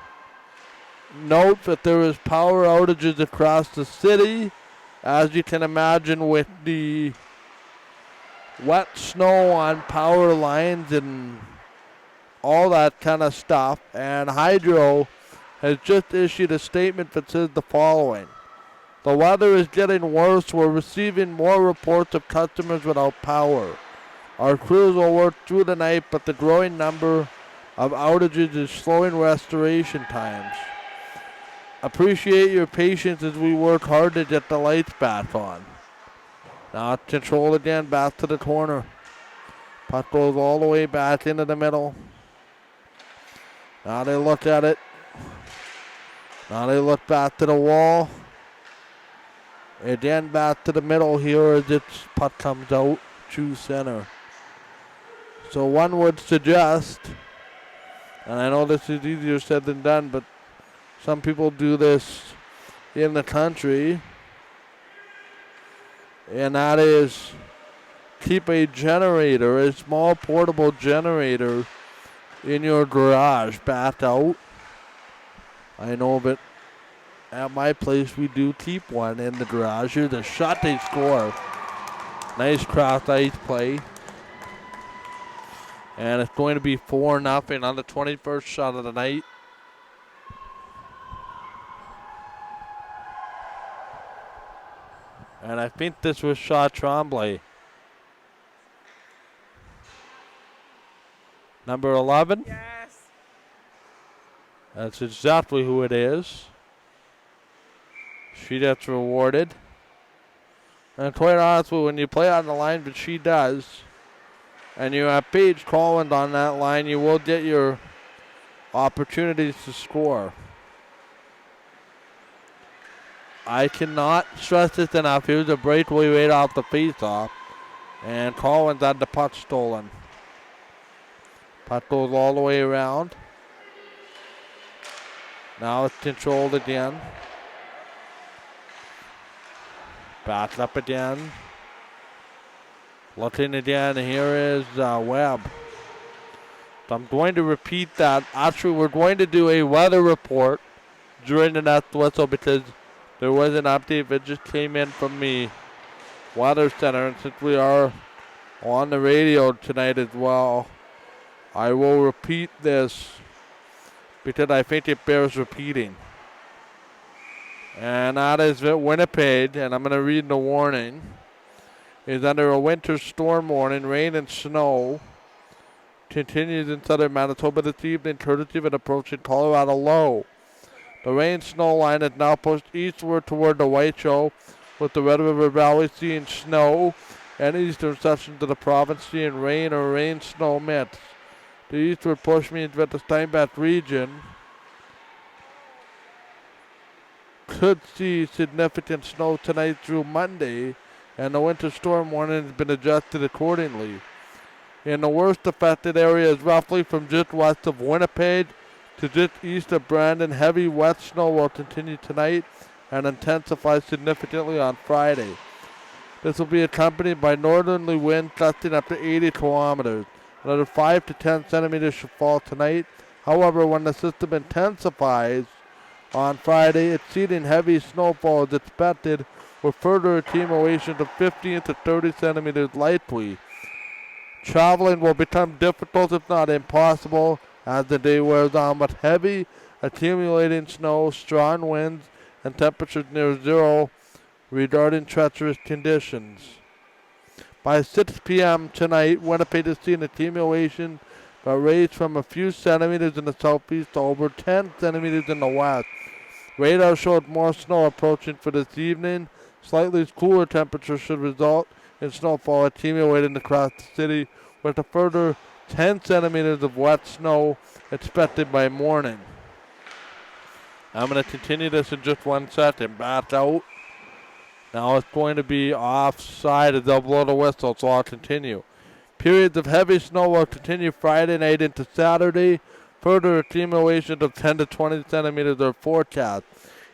Speaker 1: note that there is power outages across the city, as you can imagine with the wet snow on power lines and all that kind of stuff. And Hydro has just issued a statement that says the following. The weather is getting worse. We're receiving more reports of customers without power. Our crews will work through the night, but the growing number of outages is slowing restoration times. Appreciate your patience as we work hard to get the lights back on. Now it's control again, back to the corner. Puck goes all the way back into the middle. Now they look at it. Now they look back to the wall. Again back to the middle here as its puck comes out to center. So one would suggest, and I know this is easier said than done, but some people do this in the country, and that is keep a generator, a small portable generator in your garage backed out. I know that at my place we do keep one in the garage. Here's a shot, they score. Nice cross ice play. And it's going to be 4-0 on the 21st shot of the night. And I think this was shot Tremblay. Number 11?
Speaker 2: Yes.
Speaker 1: That's exactly who it is. She gets rewarded. And quite honestly, when you play on the line, but she does, and you have Paige Collins on that line, you will get your opportunities to score. I cannot stress this enough. Here's a breakaway right off the faceoff. And Collins had the puck stolen. Puck goes all the way around. Now it's controlled again. Back up again. Looking again. Here is Webb. So I'm going to repeat that. Actually, we're going to do a weather report during the next whistle because there was an update that just came in from the Weather Center. And since we are on the radio tonight as well, I will repeat this because I think it bears repeating. And that is that Winnipeg, and I'm going to read the warning, is under a winter storm warning. Rain and snow continues in southern Manitoba this evening, courtesy of an approaching Colorado low. The rain-snow line is now pushed eastward toward the White Shoal, with the Red River Valley seeing snow and eastern sections of the province seeing rain or rain-snow mix. The eastward push means that the Steinbach region could see significant snow tonight through Monday, and the winter storm warning has been adjusted accordingly. In the worst affected areas, roughly from just west of Winnipeg to just east of Brandon, heavy wet snow will continue tonight and intensify significantly on Friday. This will be accompanied by northerly winds gusting up to 80 kilometers. Another 5 to 10 centimeters should fall tonight. However, when the system intensifies on Friday, exceeding heavy snowfall is expected, with further accumulation of 15 to 30 centimeters likely. Traveling will become difficult, if not impossible, as the day wears on with heavy accumulating snow, strong winds, and temperatures near zero regarding treacherous conditions. By 6 p.m. tonight, Winnipeg is seeing accumulation that range from a few centimeters in the southeast to over 10 centimeters in the west. Radar showed more snow approaching for this evening. Slightly cooler temperatures should result in snowfall accumulating across the city, with a further 10 centimeters of wet snow expected by morning. I'm going to continue this in just 1 second. Back out. Now it's going to be offside as they'll blow the whistle, so I'll continue. Periods of heavy snow will continue Friday night into Saturday. Further accumulation of 10 to 20 centimeters are forecast.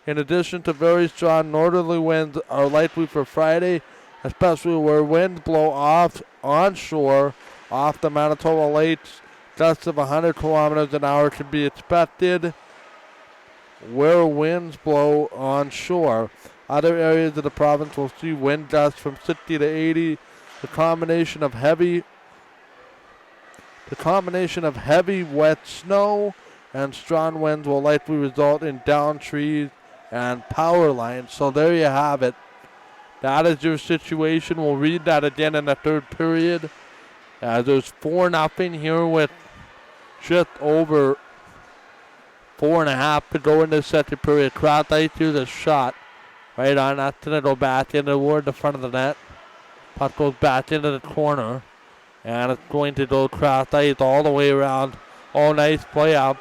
Speaker 1: In addition to very strong northerly winds are likely for Friday, especially where winds blow onshore off the Manitoba Lakes. Gusts of 100 kilometers an hour can be expected where winds blow onshore. Other areas of the province will see wind gusts from 60 to 80. The combination of heavy wet snow and strong winds will likely result in downed trees and power lines. So there you have it. That is your situation. We'll read that again in the third period. There's 4-0 here with just over 4.5 to go in the second period. Kraft ice through the shot. Right on, that's going to go back in toward the front of the net. Puck goes back into the corner. And it's going to go Kraft ice all the way around. Oh, nice play up.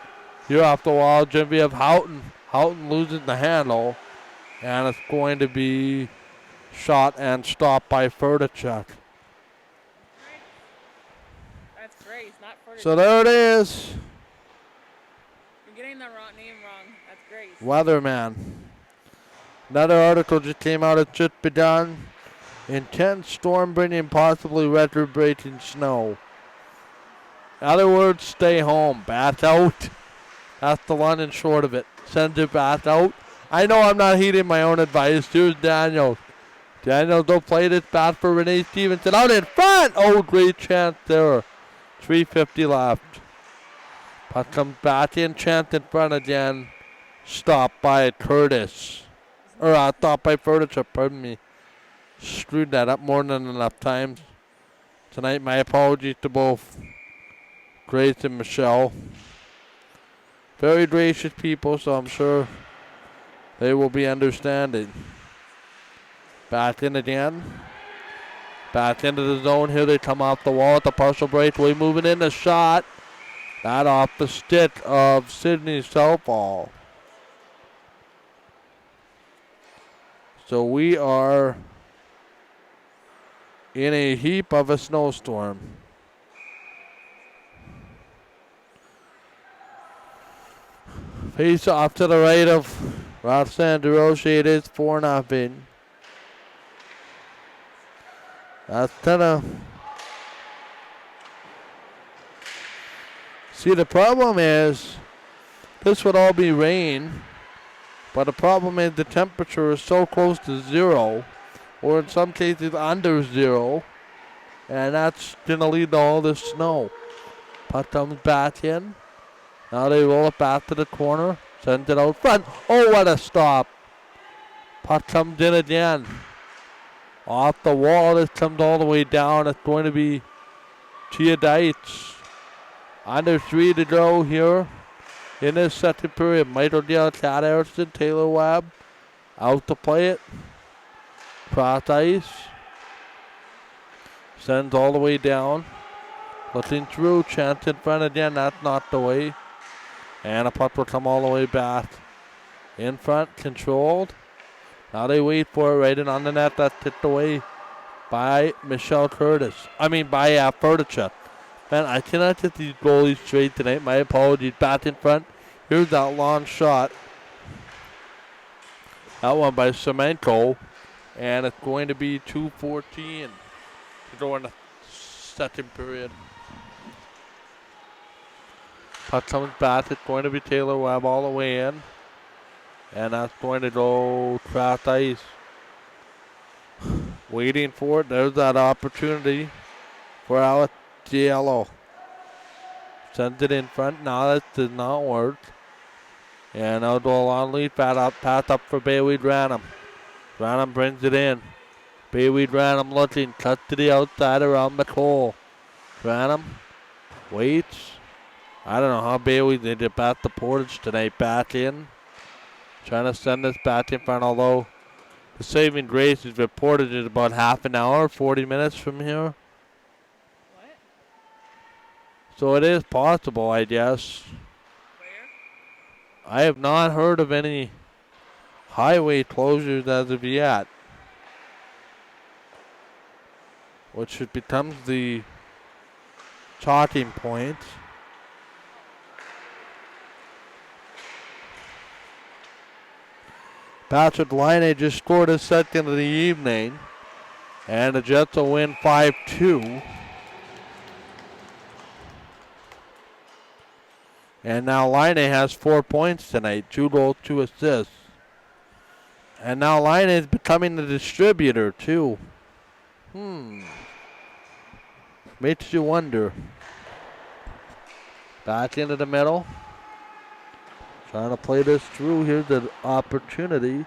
Speaker 1: Here off the wall, Genevieve Houghton. Houghton loses the handle. And it's going to be shot and stopped by Ferdachuk.
Speaker 2: That's Grace, not Ferdinand.
Speaker 1: So there it is.
Speaker 2: You're getting the name wrong. That's Grace.
Speaker 1: Weatherman. Another article just came out. It's just begun. Intense storm bringing possibly record-breaking snow. In other words, stay home. Back out. That's the long and short of it. Send it back out. I know I'm not heeding my own advice. Here's Daniels. Daniels don't play this back for Renee Stevenson. Out in front. Oh, great chance there. 3:50 left. Puck comes back in. Chance in front again. Stopped by Curtis. Stopped by Furniture. Pardon me. Screwed that up more than enough times tonight. My apologies to both Grace and Michelle. Very gracious people, so I'm sure they will be understanding. Back in again. Back into the zone. Here they come off the wall at the partial breakaway. Moving in the shot. That off the stick of Sydney Southall. So we are in a heap of a snowstorm. Face off to the right of Roxanne DeRoche. It is 4-0. That's gonna see, the problem is this would all be rain, but the problem is the temperature is so close to zero, or in some cases under zero, and that's gonna lead to all this snow. Puck comes back in. Now they roll it back to the corner. Sends it out front. Oh, what a stop. Puck comes in again. Off the wall. This comes all the way down. It's going to be Tia Deitch. Under 3 to go here in this second period. Michael Dale, Chad Harrison, Taylor Webb out to play it. Cross ice. Sends all the way down. Looking through. Chance in front again. That's not the way. And a puck will come all the way back. In front, controlled. Now they wait for it right in on the net. That's tipped away by Michelle Curtis. By Furtichuk. Man, I cannot hit these goalies straight tonight. My apologies. Back in front. Here's that long shot. That one by Semenko. And it's going to be 2:14 to go in the second period. Puck comes back. It's going to be Taylor Webb all the way in. And that's going to go cross ice. Waiting for it. There's that opportunity for Alex Giello. Sends it in front. Now that did not work. And now go a long lead pass up for Bayweed Ranum. Ranum brings it in. Bayweed Ranum looking. Cut to the outside around McCole. Ranum waits. I don't know how Bayweed they did back the Portage tonight. Back in. Trying to send this back in front, although the saving grace is reported at about half an hour, 40 minutes from here.
Speaker 2: What?
Speaker 1: So it is possible, I guess.
Speaker 2: Where?
Speaker 1: I have not heard of any highway closures as of yet, which becomes the talking point. Patrick Laine just scored his second of the evening, and the Jets will win 5-2. And now Laine has 4 points tonight, 2 goals, 2 assists. And now Laine is becoming the distributor too. Makes you wonder. Back into the middle. Trying to play this through. Here's the opportunity.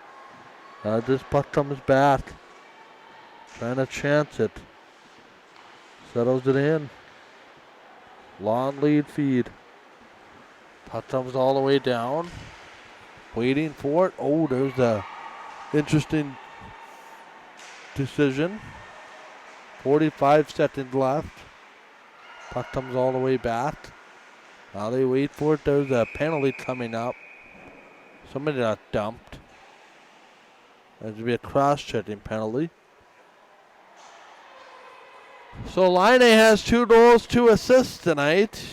Speaker 1: This puck comes back. Trying to chance it. Settles it in. Long lead feed. Puck comes all the way down. Waiting for it. Oh, there's a interesting decision. 45 seconds left. Puck comes all the way back. Now they wait for it. There's a penalty coming up. Somebody got dumped. There's going to be a cross-checking penalty. So Laine has 2 goals, 2 assists tonight.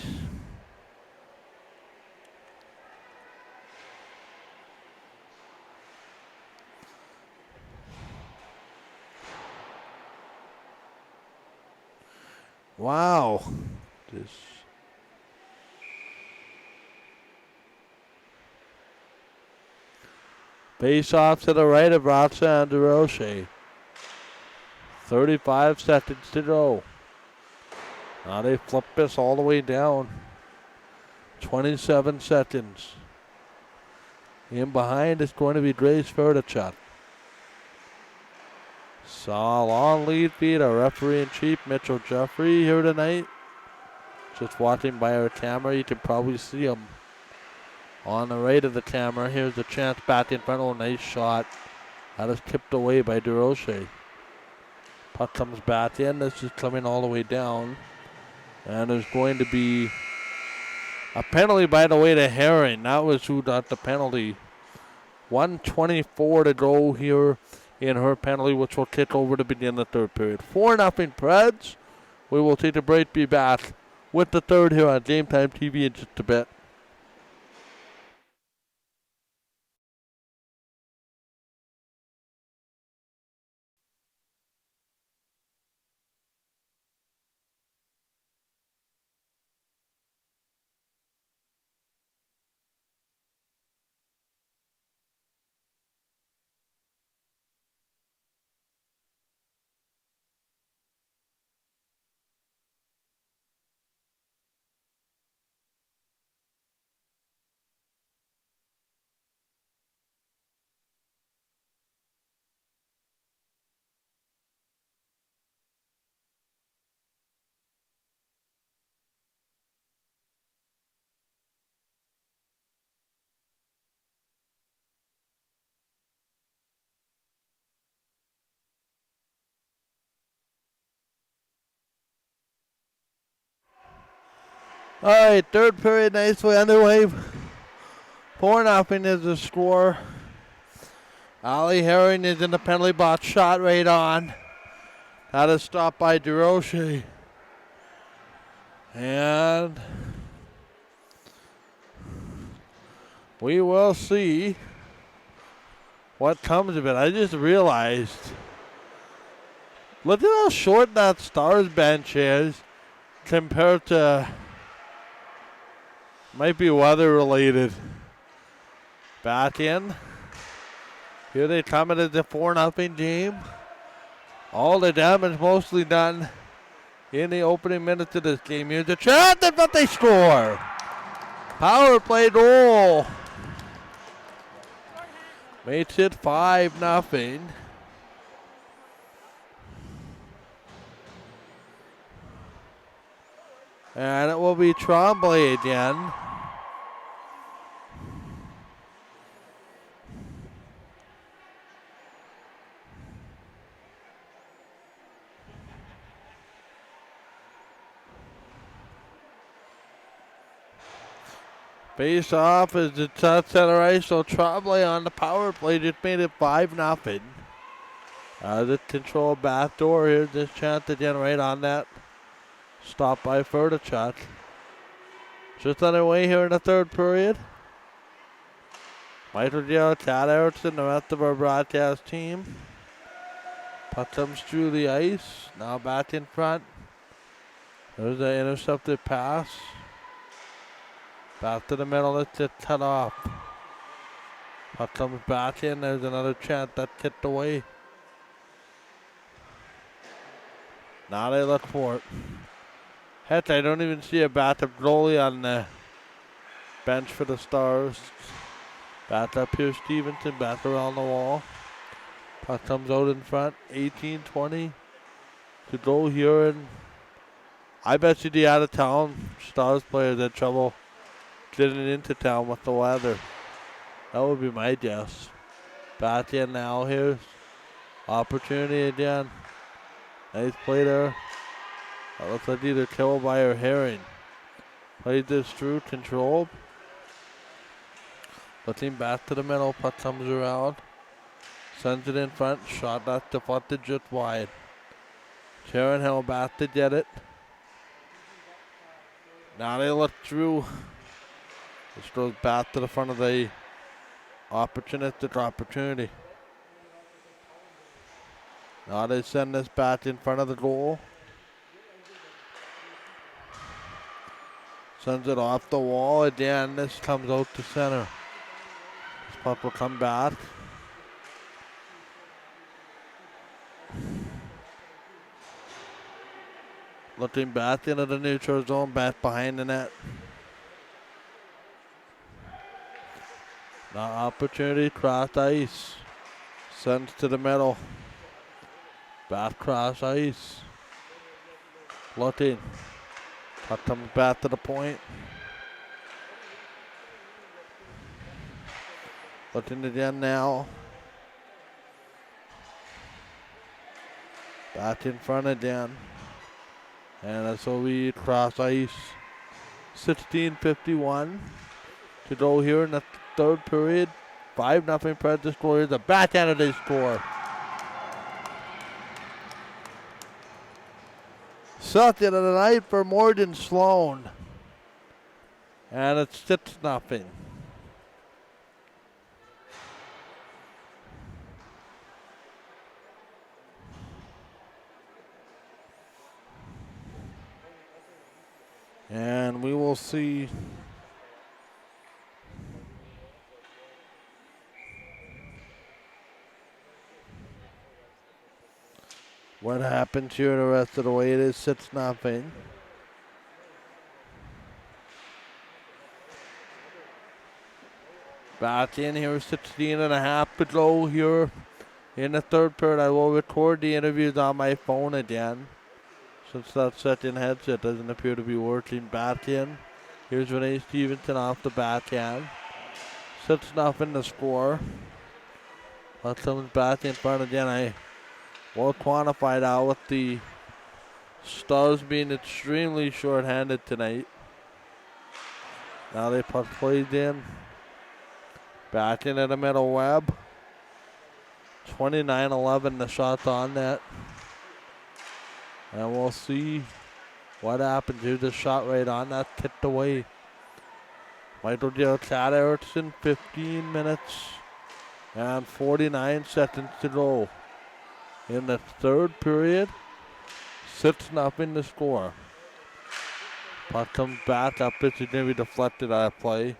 Speaker 1: Wow. This. Face off to the right of Roxanne DeRoche. 35 seconds to go. Now they flip this all the way down. 27 seconds. In behind is going to be Grace Furtichuk. Saw a long lead feed. Our referee in chief, Mitchell Jeffrey, here tonight. Just watching by our camera. You can probably see him on the right of the camera. Here's a chance back in front. Oh, nice shot. That is tipped away by DeRoche. Puck comes back in. This is coming all the way down. And there's going to be a penalty, by the way, to Herring. That was who got the penalty. 1:24 to go here in her penalty, which will kick over to begin the third period. 4-0 Preds. We will take a break, be back with the third here on Game Time TV in just a bit. All right, third period nicely underway. 4-0 is the score. Ali Herring is in the penalty box, shot right on. That is stopped by DeRoche. And we will see what comes of it. I just realized, look at how short that Stars bench is compared to, might be weather related. Back in. Here they come. It is a 4-0 game. All the damage mostly done in the opening minutes of this game. Here's a chance, but they score. Power play goal. Makes it 5-0. And it will be Tremblay again. Face off is the top center ice, so Tremblay on the power play just made it 5-0. The control back door here. This chance to generate on that. Stopped by Ferdachuk. Just underway here in the third period. Michael Joe, Chad Erickson, the rest of our broadcast team. Puck comes through the ice. Now back in front. There's an intercepted pass. Back to the middle, it's just cut off. Puck comes back in, there's another chance that's tipped away. Now they look for it. Heck, I don't even see a backup goalie on the bench for the Stars. Back up here, Stevenson, back around the wall. Puck comes out in front, 18-20 to go here. And I bet you the out-of-town Stars players had trouble getting into town with the weather. That would be my guess. Back in now, here's opportunity again. Nice play there. That looks like either Kilby or Herring. Played this through, controlled. Looking back to the middle, puck comes around. Sends it in front, shot that deflected just wide. Sharon Hill back to get it. Now they look through. This goes back to the front of the opportunistic opportunity. Now they send this back in front of the goal. Sends it off the wall. Again, this comes out to center. This puck will come back. Looking back into the neutral zone, back behind the net. Now opportunity, cross ice. Sends to the middle. Back cross ice. Looking. Puck comes back to the point. Looking again now. Back in front again. And that's what we cross ice. 16:51 to go here in the third period. 5-0 Predators score. The backhand of they score. Second of the night for Morgan Sloan. And it's 6-0. And we will see what happens here the rest of the way. It is 6-0. Back in here, 16.5 to go here in the third period. I will record the interviews on my phone again, since that second headset doesn't appear to be working. Back in. Here's Renee Stevenson off the backhand. 6-0 the score. That comes back in front again. I will quantify that with the Stars being extremely short-handed tonight. Now they puck plays in. Back into the middle, Webb. 29-11 the shot's on net. And we'll see what happens here. The shot right on that tipped away. MWJHL Chad Erickson, 15 minutes and 49 seconds to go. In the third period, 6-0 the score. Puck comes back up. It's going to be deflected out of play.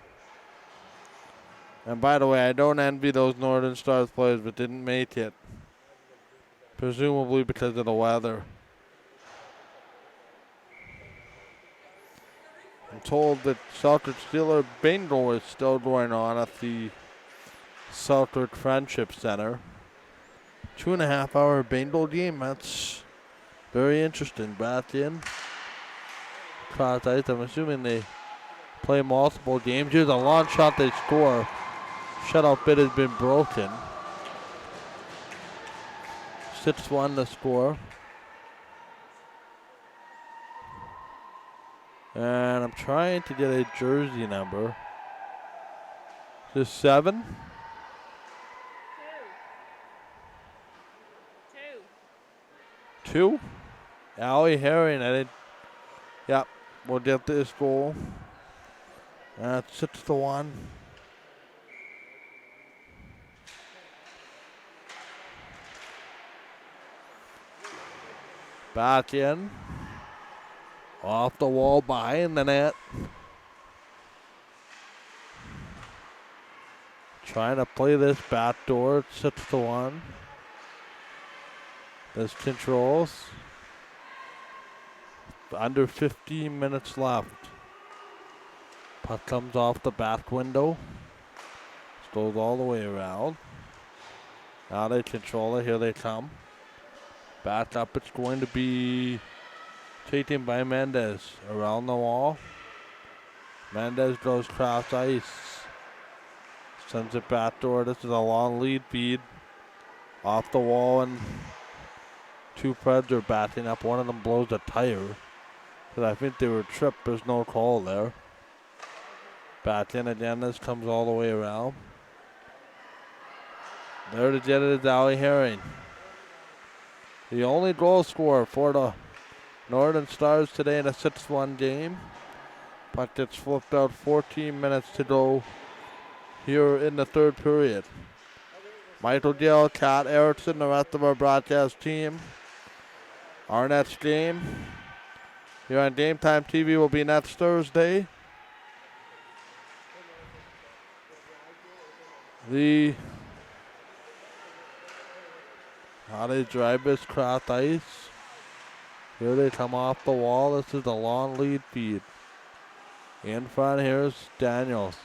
Speaker 1: And by the way, I don't envy those Northern Stars players, but didn't make it. Presumably because of the weather. I'm told that Celtic Steeler bingo is still going on at the Celtic Friendship Center. 2.5 hour bingo game. That's very interesting. Back in. Cross ice. I'm assuming they play multiple games. Here's a long shot. They score. Shutout bid has been broken. 6-1 the score. And I'm trying to get a jersey number. Is this 7? Two? Allie Herring, I didn't. Yep, we'll get this goal. That's 6-1. Back in. Off the wall, behind the net. Trying to play this back door. 6-1. This controls. Under 15 minutes left. Puck comes off the back window. Goes all the way around. Now they control it. Here they come. Back up. It's going to be taken by Mendez. Around the wall. Mendez goes cross ice. Sends it back door. This is a long lead feed. Off the wall, and two Preds are backing up. One of them blows a tire. Because I think they were tripped. There's no call there. Back in again. This comes all the way around. There to get it is Allie Herring. The only goal scorer for the Northern Stars today in a 6-1 game. Puck gets flipped out. 14 minutes to go here in the third period. MWJHL, Kat Erickson, the rest of our broadcast team. Our next game here on Game Time TV will be next Thursday. How they drive this cross ice. Here they come off the wall. This is a long lead feed. In front, here's Daniels.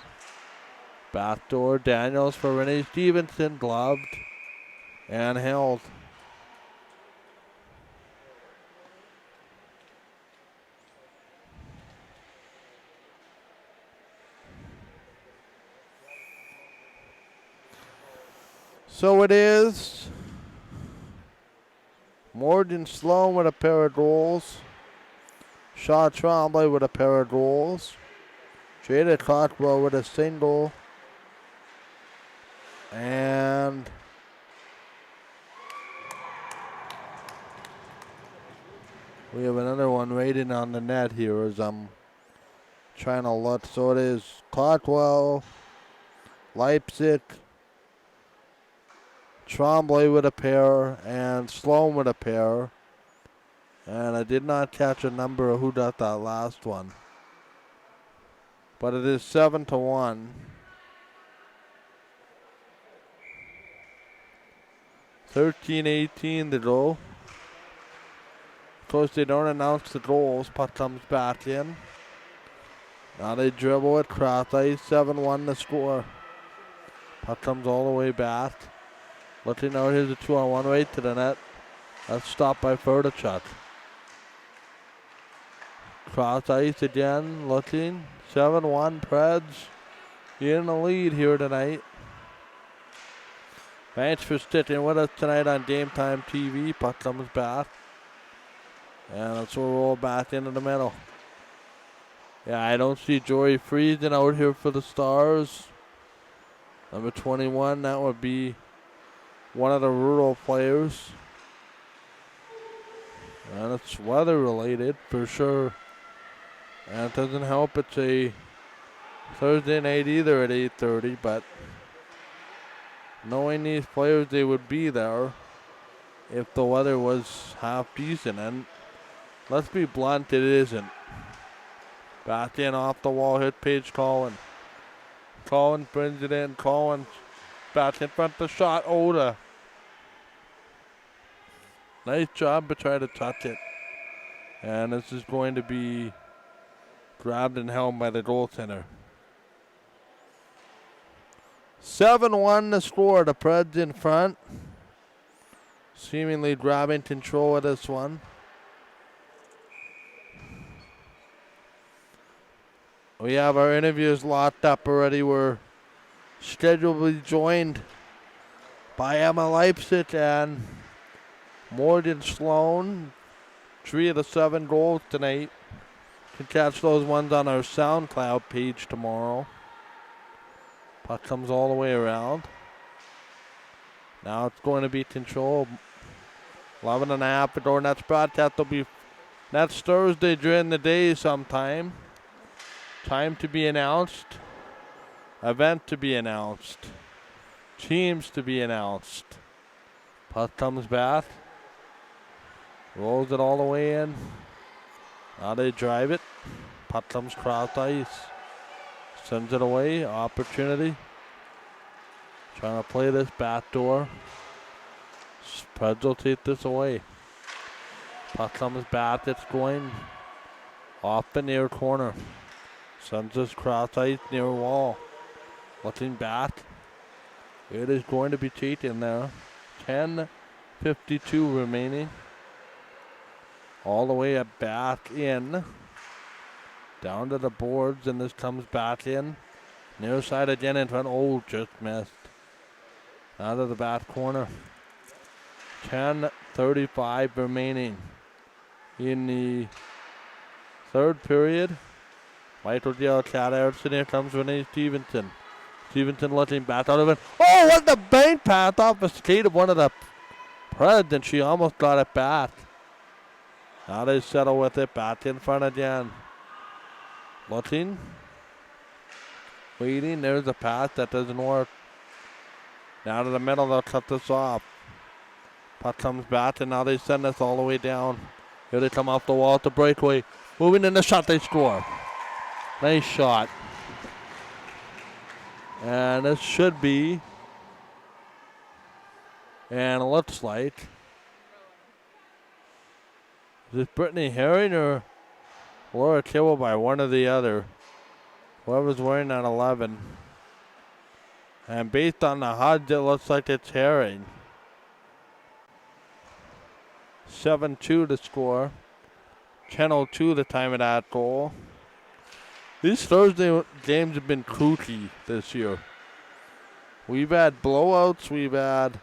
Speaker 1: Backdoor Daniels for Renee Stevenson. Gloved and held. So it is Morgan Sloan with a pair of goals. Shaw Trombley with a pair of goals. Jada Cockwell with a single. And we have another one waiting on the net here as I'm trying to look. So it is Cockwell, Leipzig, Trombley with a pair, and Sloan with a pair. And I did not catch a number of who got that last one. But it is 7-1. 13-18 to go. Of course, they don't announce the goals. Puck comes back in. Now they dribble it. Cross ice. 7-1 the score. Puck comes all the way back. Looking out. Here's a 2-on-1 right to the net. That's stopped by Ferdachuk. Cross ice again. Looking. 7-1 Preds in the lead here tonight. Thanks for sticking with us tonight on Game Time TV. Puck comes back. And let's roll back into the middle. Yeah, I don't see Jory Friesen out here for the Stars. Number 21, that would be one of the rural players. And it's weather related for sure. And it doesn't help it's a Thursday night either at 8:30, but knowing these players, they would be there if the weather was half decent. And let's be blunt, it isn't. Back in off the wall, hit Paige Collins. Collins brings it in. Collins back in front of the shot. Oda. Nice job to try to touch it. And this is going to be grabbed and held by the goaltender. 7-1 the score. The Preds in front. Seemingly grabbing control of this one. We have our interviews locked up already. We're scheduled to be joined by Emma Leipzig and Morgan Sloan. 3 of the 7 goals tonight. You can catch those ones on our SoundCloud page tomorrow. Puck comes all the way around. Now it's going to be control. 11.5 ago. That's broadcast will be next Thursday during the day sometime. Time to be announced. Event to be announced. Teams to be announced. Puck comes back. Rolls it all the way in. Now they drive it. Puck comes cross ice. Sends it away. Opportunity. Trying to play this back door. Spreads will take this away. Puck comes back. It's going off the near corner. Sends this cross ice near wall. Looking back. It is going to be taken there. 10:52 remaining. All the way back in. Down to the boards, and this comes back in. Near side again in front. Oh, just missed. Out of the back corner. 10:35 remaining in the third period. Michael Gill, Chad Erickson. Here comes Renee Stevenson. Stevenson looking back out of it. Oh, what the bank pass off the skate of one of the Preds, and she almost got it back. Now they settle with it. Back in front again. Looking. Waiting. There's a pass that doesn't work. Down to the middle. They'll cut this off. Puck comes back, and now they send this all the way down. Here they come off the wall at the breakaway. Moving in the shot, they score. Nice shot. And this should be, and it looks like, is it Brittany Herring or Laura Kibble by one or the other? Whoever's wearing that 11. And based on the HUD, it looks like it's Herring. 7-2 to score. 10:02 the time of that goal. These Thursday games have been kooky this year. We've had blowouts. We've had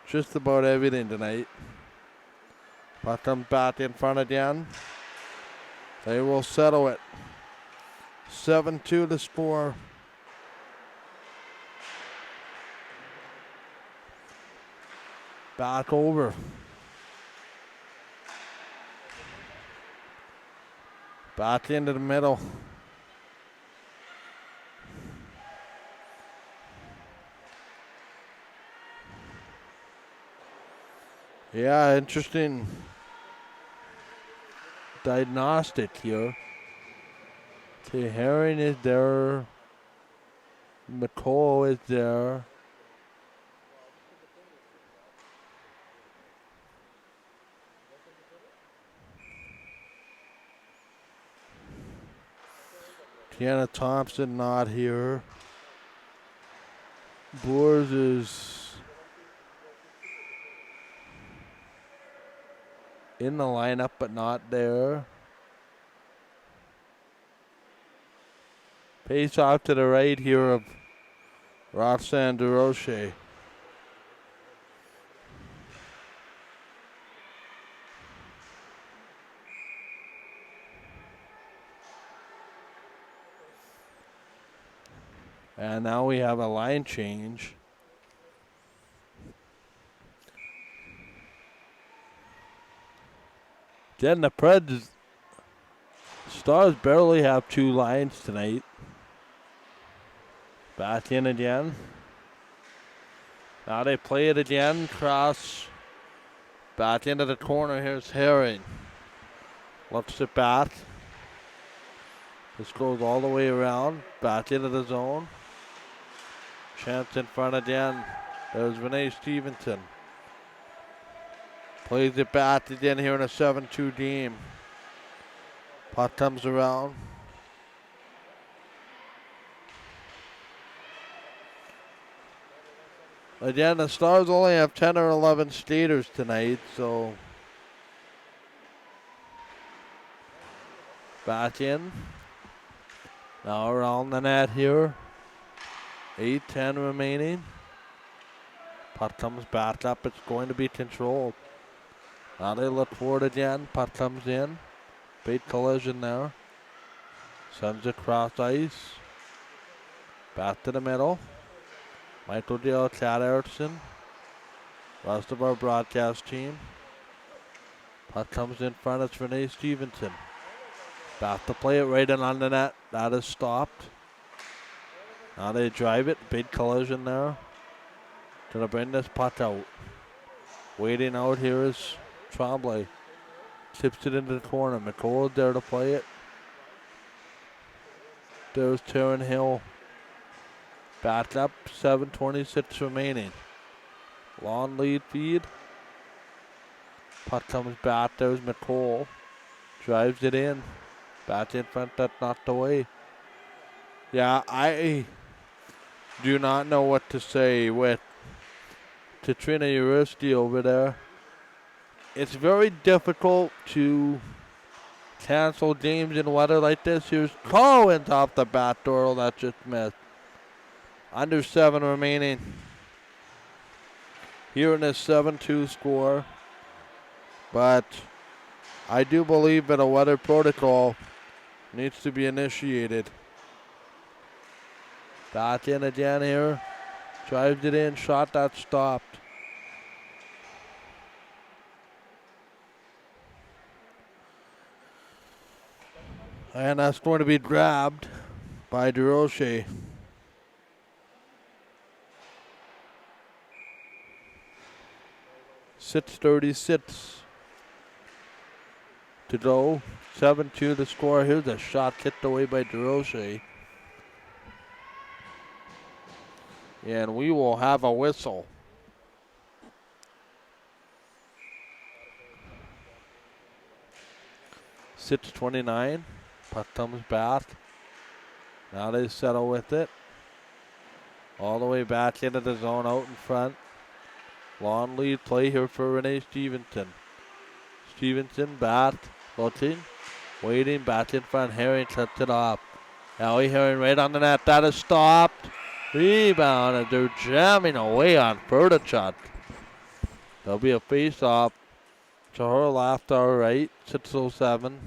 Speaker 1: just about everything tonight. Puck comes back in front again. They will settle it. 7-2 to score. Back over. Back into the middle. Yeah, interesting diagnostic here. Okay, Herring is there. McCall is there. Tiana Thompson not here. Boers is in the lineup but not there. Face off to the right here of Roxanne DeRoche. And now we have a line change. Then the Preds Stars barely have two lines tonight. Back in again. Now they play it again. Cross. Back into the corner. Here's Herring. Lifts it back. This goes all the way around. Back into the zone. Chance in front again. There's Renee Stevenson. Plays it back again here in a 7-2 game. Puck comes around. Again, the Stars only have 10 or 11 skaters tonight, so back in. Now around the net here. 8:10 remaining. Puck comes back up. It's going to be controlled. Now they look for it again. Puck comes in. Big collision there. Sends it across ice. Back to the middle. Michael Dale, Chad Erickson. Rest of our broadcast team. Puck comes in front. It's Renee Stevenson. Back to play it right in on the net. That is stopped. Now they drive it. Big collision there. Gonna bring this puck out. Waiting out here is Tremblay. Tips it into the corner. McCall there to play it. There's Taryn Hill. Back up. 7:26 remaining. Long lead feed. Puck comes back. There's McCall. Drives it in. Back in front. That's knocked away. Yeah, I do not know what to say with Katrina Uristi over there. It's very difficult to cancel games in weather like this. Here's Collins off the back door. That just missed. Under 7 remaining. Here in this 7-2 score. But I do believe that a weather protocol needs to be initiated. Back in again here. Drives it in. Shot that stopped. And that's going to be grabbed by DeRoche. .36 to go. 7-2 the score. Here's a shot kicked away by DeRoche. And we will have a whistle. .29. Puck comes back. Now they settle with it. All the way back into the zone out in front. Long lead play here for Renee Stevenson. Stevenson back, looking, waiting, back in front. Herring cuts it off. Ellie Herring right on the net. That is stopped. Rebound, and they're jamming away on Ferdinand. There'll be a face-off to her left, our right. 6:07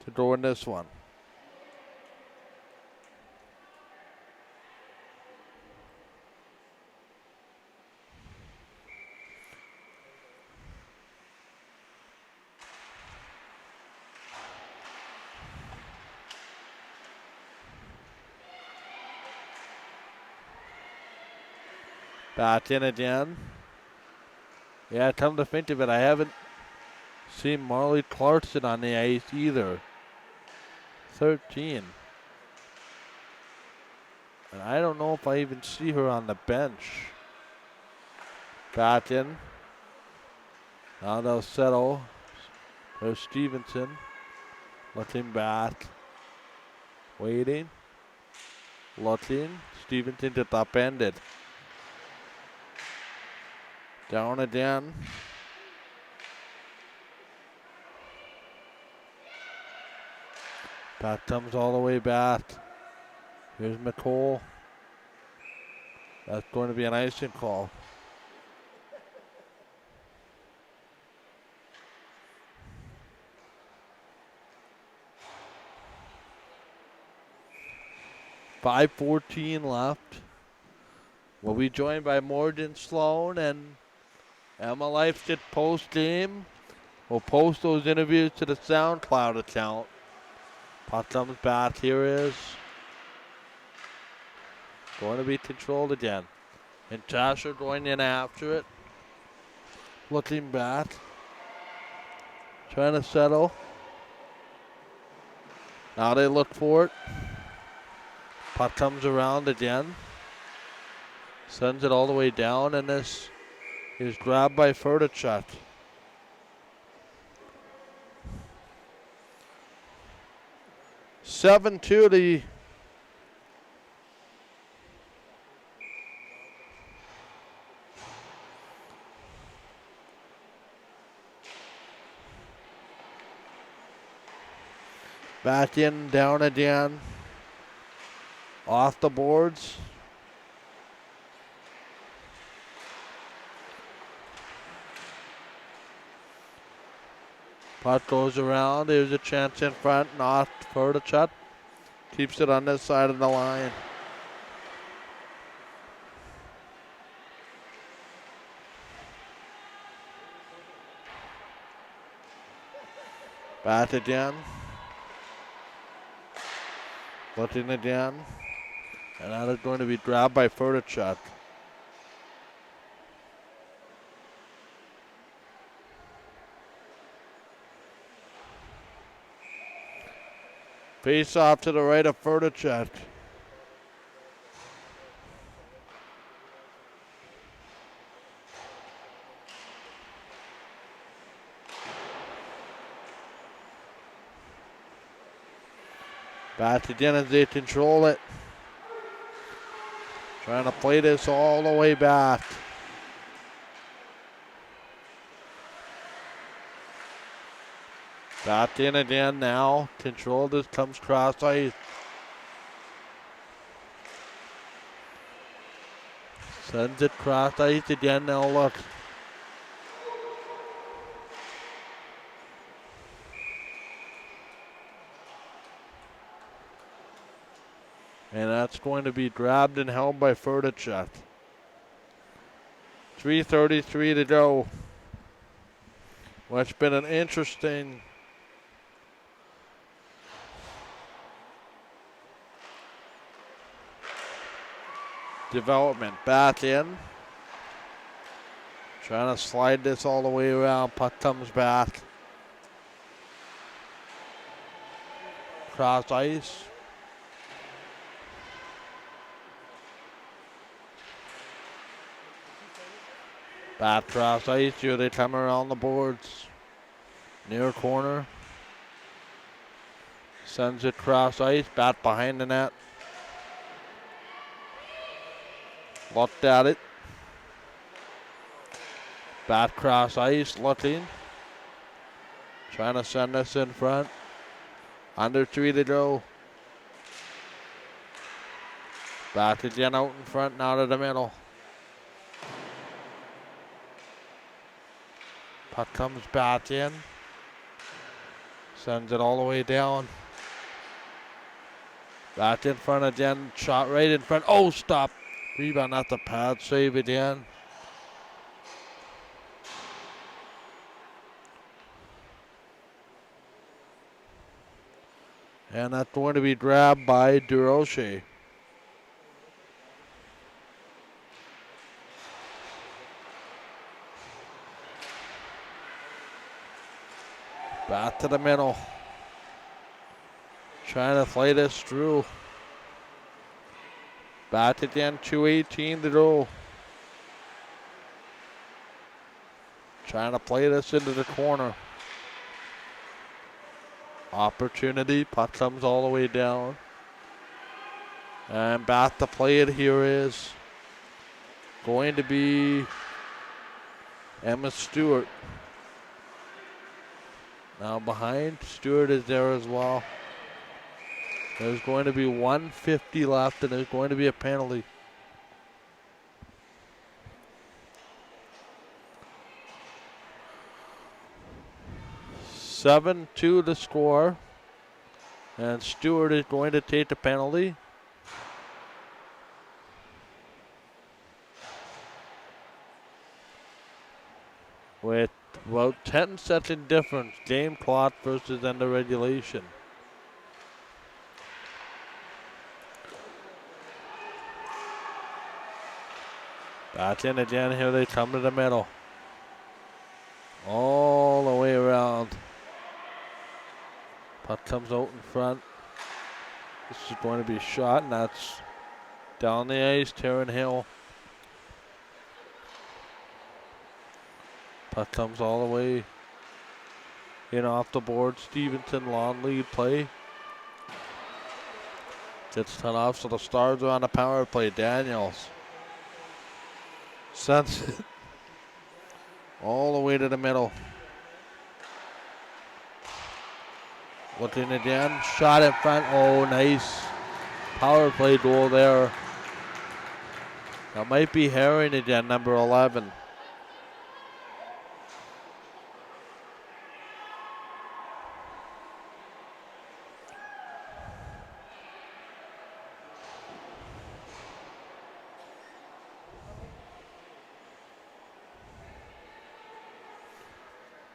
Speaker 1: to go in this one. Back in again. Yeah, come to think of it, I haven't seen Marley Clarkson on the ice either. 13. And I don't know if I even see her on the bench. Back in. Now they'll settle. There's Stevenson. Looking back. Waiting. Looking. Stevenson just upended. Down again. Back comes all the way back. Here's McCall. That's going to be an icing call. .5:14 left. We'll be joined by Morgan Sloan and Emma Life did post-game. We'll post those interviews to the SoundCloud account. Puck comes back. Here is going to be controlled again. And Tasher going in after it. Looking back. Trying to settle. Now they look for it. Puck comes around again. Sends it all the way down, and this is grabbed by Ferdinand. 7-2 the back in, down again. Off the boards. Puck goes around. There's a chance in front. Not for the shot. Keeps it on this side of the line. Back again. Looking again. And that is going to be grabbed by Ferdinand. Face off to the right of Ferdinand. Back again as they control it. Trying to play this all the way back. Back in again now. Control this, comes cross ice. Sends it cross ice again. Now look. And that's going to be grabbed and held by Ferdinand. 3:33 to go. Well, it's been an interesting development. Back in. Trying to slide this all the way around. Puck comes back. Cross ice. Back cross ice. Here they come around the boards. Near corner. Sends it cross ice. Back behind the net. Looked at it. Back cross ice. Looking. Trying to send this in front. Under 3 to go. Back again out in front. Now to the middle. Puck comes back in. Sends it all the way down. Back in front again. Shot right in front. Oh, stop. Rebound at the pad. Save again. And that's going to be grabbed by Durocher. Back to the middle. Trying to play this through. Back again, 2:18 to go. Trying to play this into the corner. Opportunity, puck comes all the way down. And back to play it here is going to be Emma Stewart. Now behind, Stewart is there as well. There's going to be 1:50 left, and there's going to be a penalty. (7-2) the score. And Stewart is going to take the penalty. with about 10-second difference. Game clock versus end of regulation. Back in again. Here they come to the middle. All the way around. Puck comes out in front. This is going to be a shot, and that's down the ice. Taryn Hill. Puck comes all the way in off the board. Stevenson, long lead play. Gets cut off, so the Stars are on the power play. Daniels sends it all the way to the middle. Looking again, shot in front. Oh, nice power play goal there. That might be Herring again, number 11.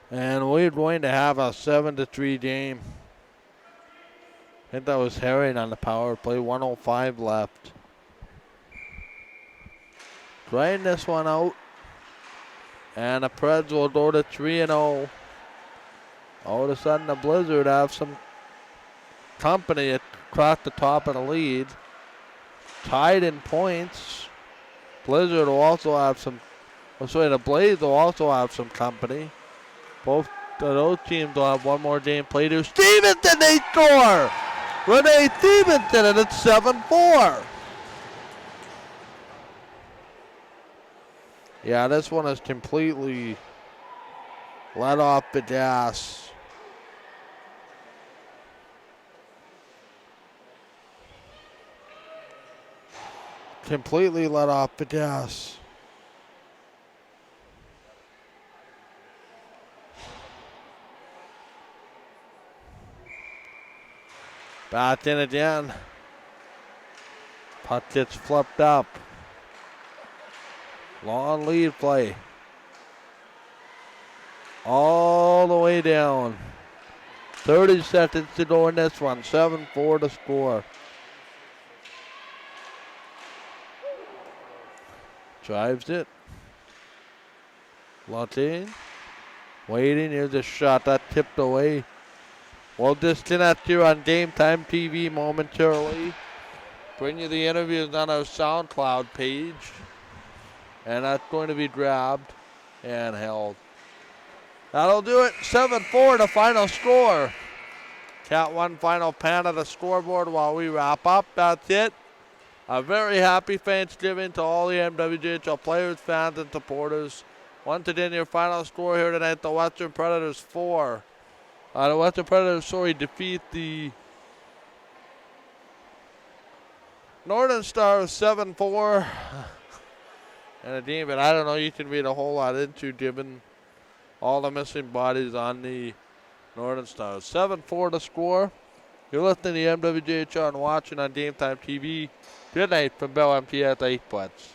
Speaker 1: And we're going to have a 7-3 game. I think that was Herring on the power play. 1:05 left. Trying this one out. And the Preds will go to 3-0. All of a sudden, the Blizzard have some company across the top of the lead. Tied in points. Blizzard will also have some. The Blaze will also have some company. Both of those teams will have one more game played. To Stevenson, they score! Renee Stevenson, and it's 7-4. Yeah, this one is completely let off the gas. Completely let off the gas. Back in again. Puck gets flipped up. Long lead play. All the way down. 30 seconds to go in this one. 7-4 to score. Drives it. Latin. Waiting. Here's a shot that tipped away. We'll disconnect you on Game Time TV momentarily. Bring you the interviews on our SoundCloud page. And that's going to be grabbed and held. That'll do it. 7-4 the final score. Cat one final pan of the scoreboard while we wrap up. That's it. A very happy Thanksgiving to all the MWJHL players, fans, and supporters. Once again, your final score here tonight, the Western Predators 4. The Western Predators, defeat the Northern Stars 7-4. And a game that I don't know you can read a whole lot into given all the missing bodies on the Northern Stars. 7-4 to score. You're listening to the MWJHL and watching on Game Time TV. Good night from Bell MTS 8 Butts.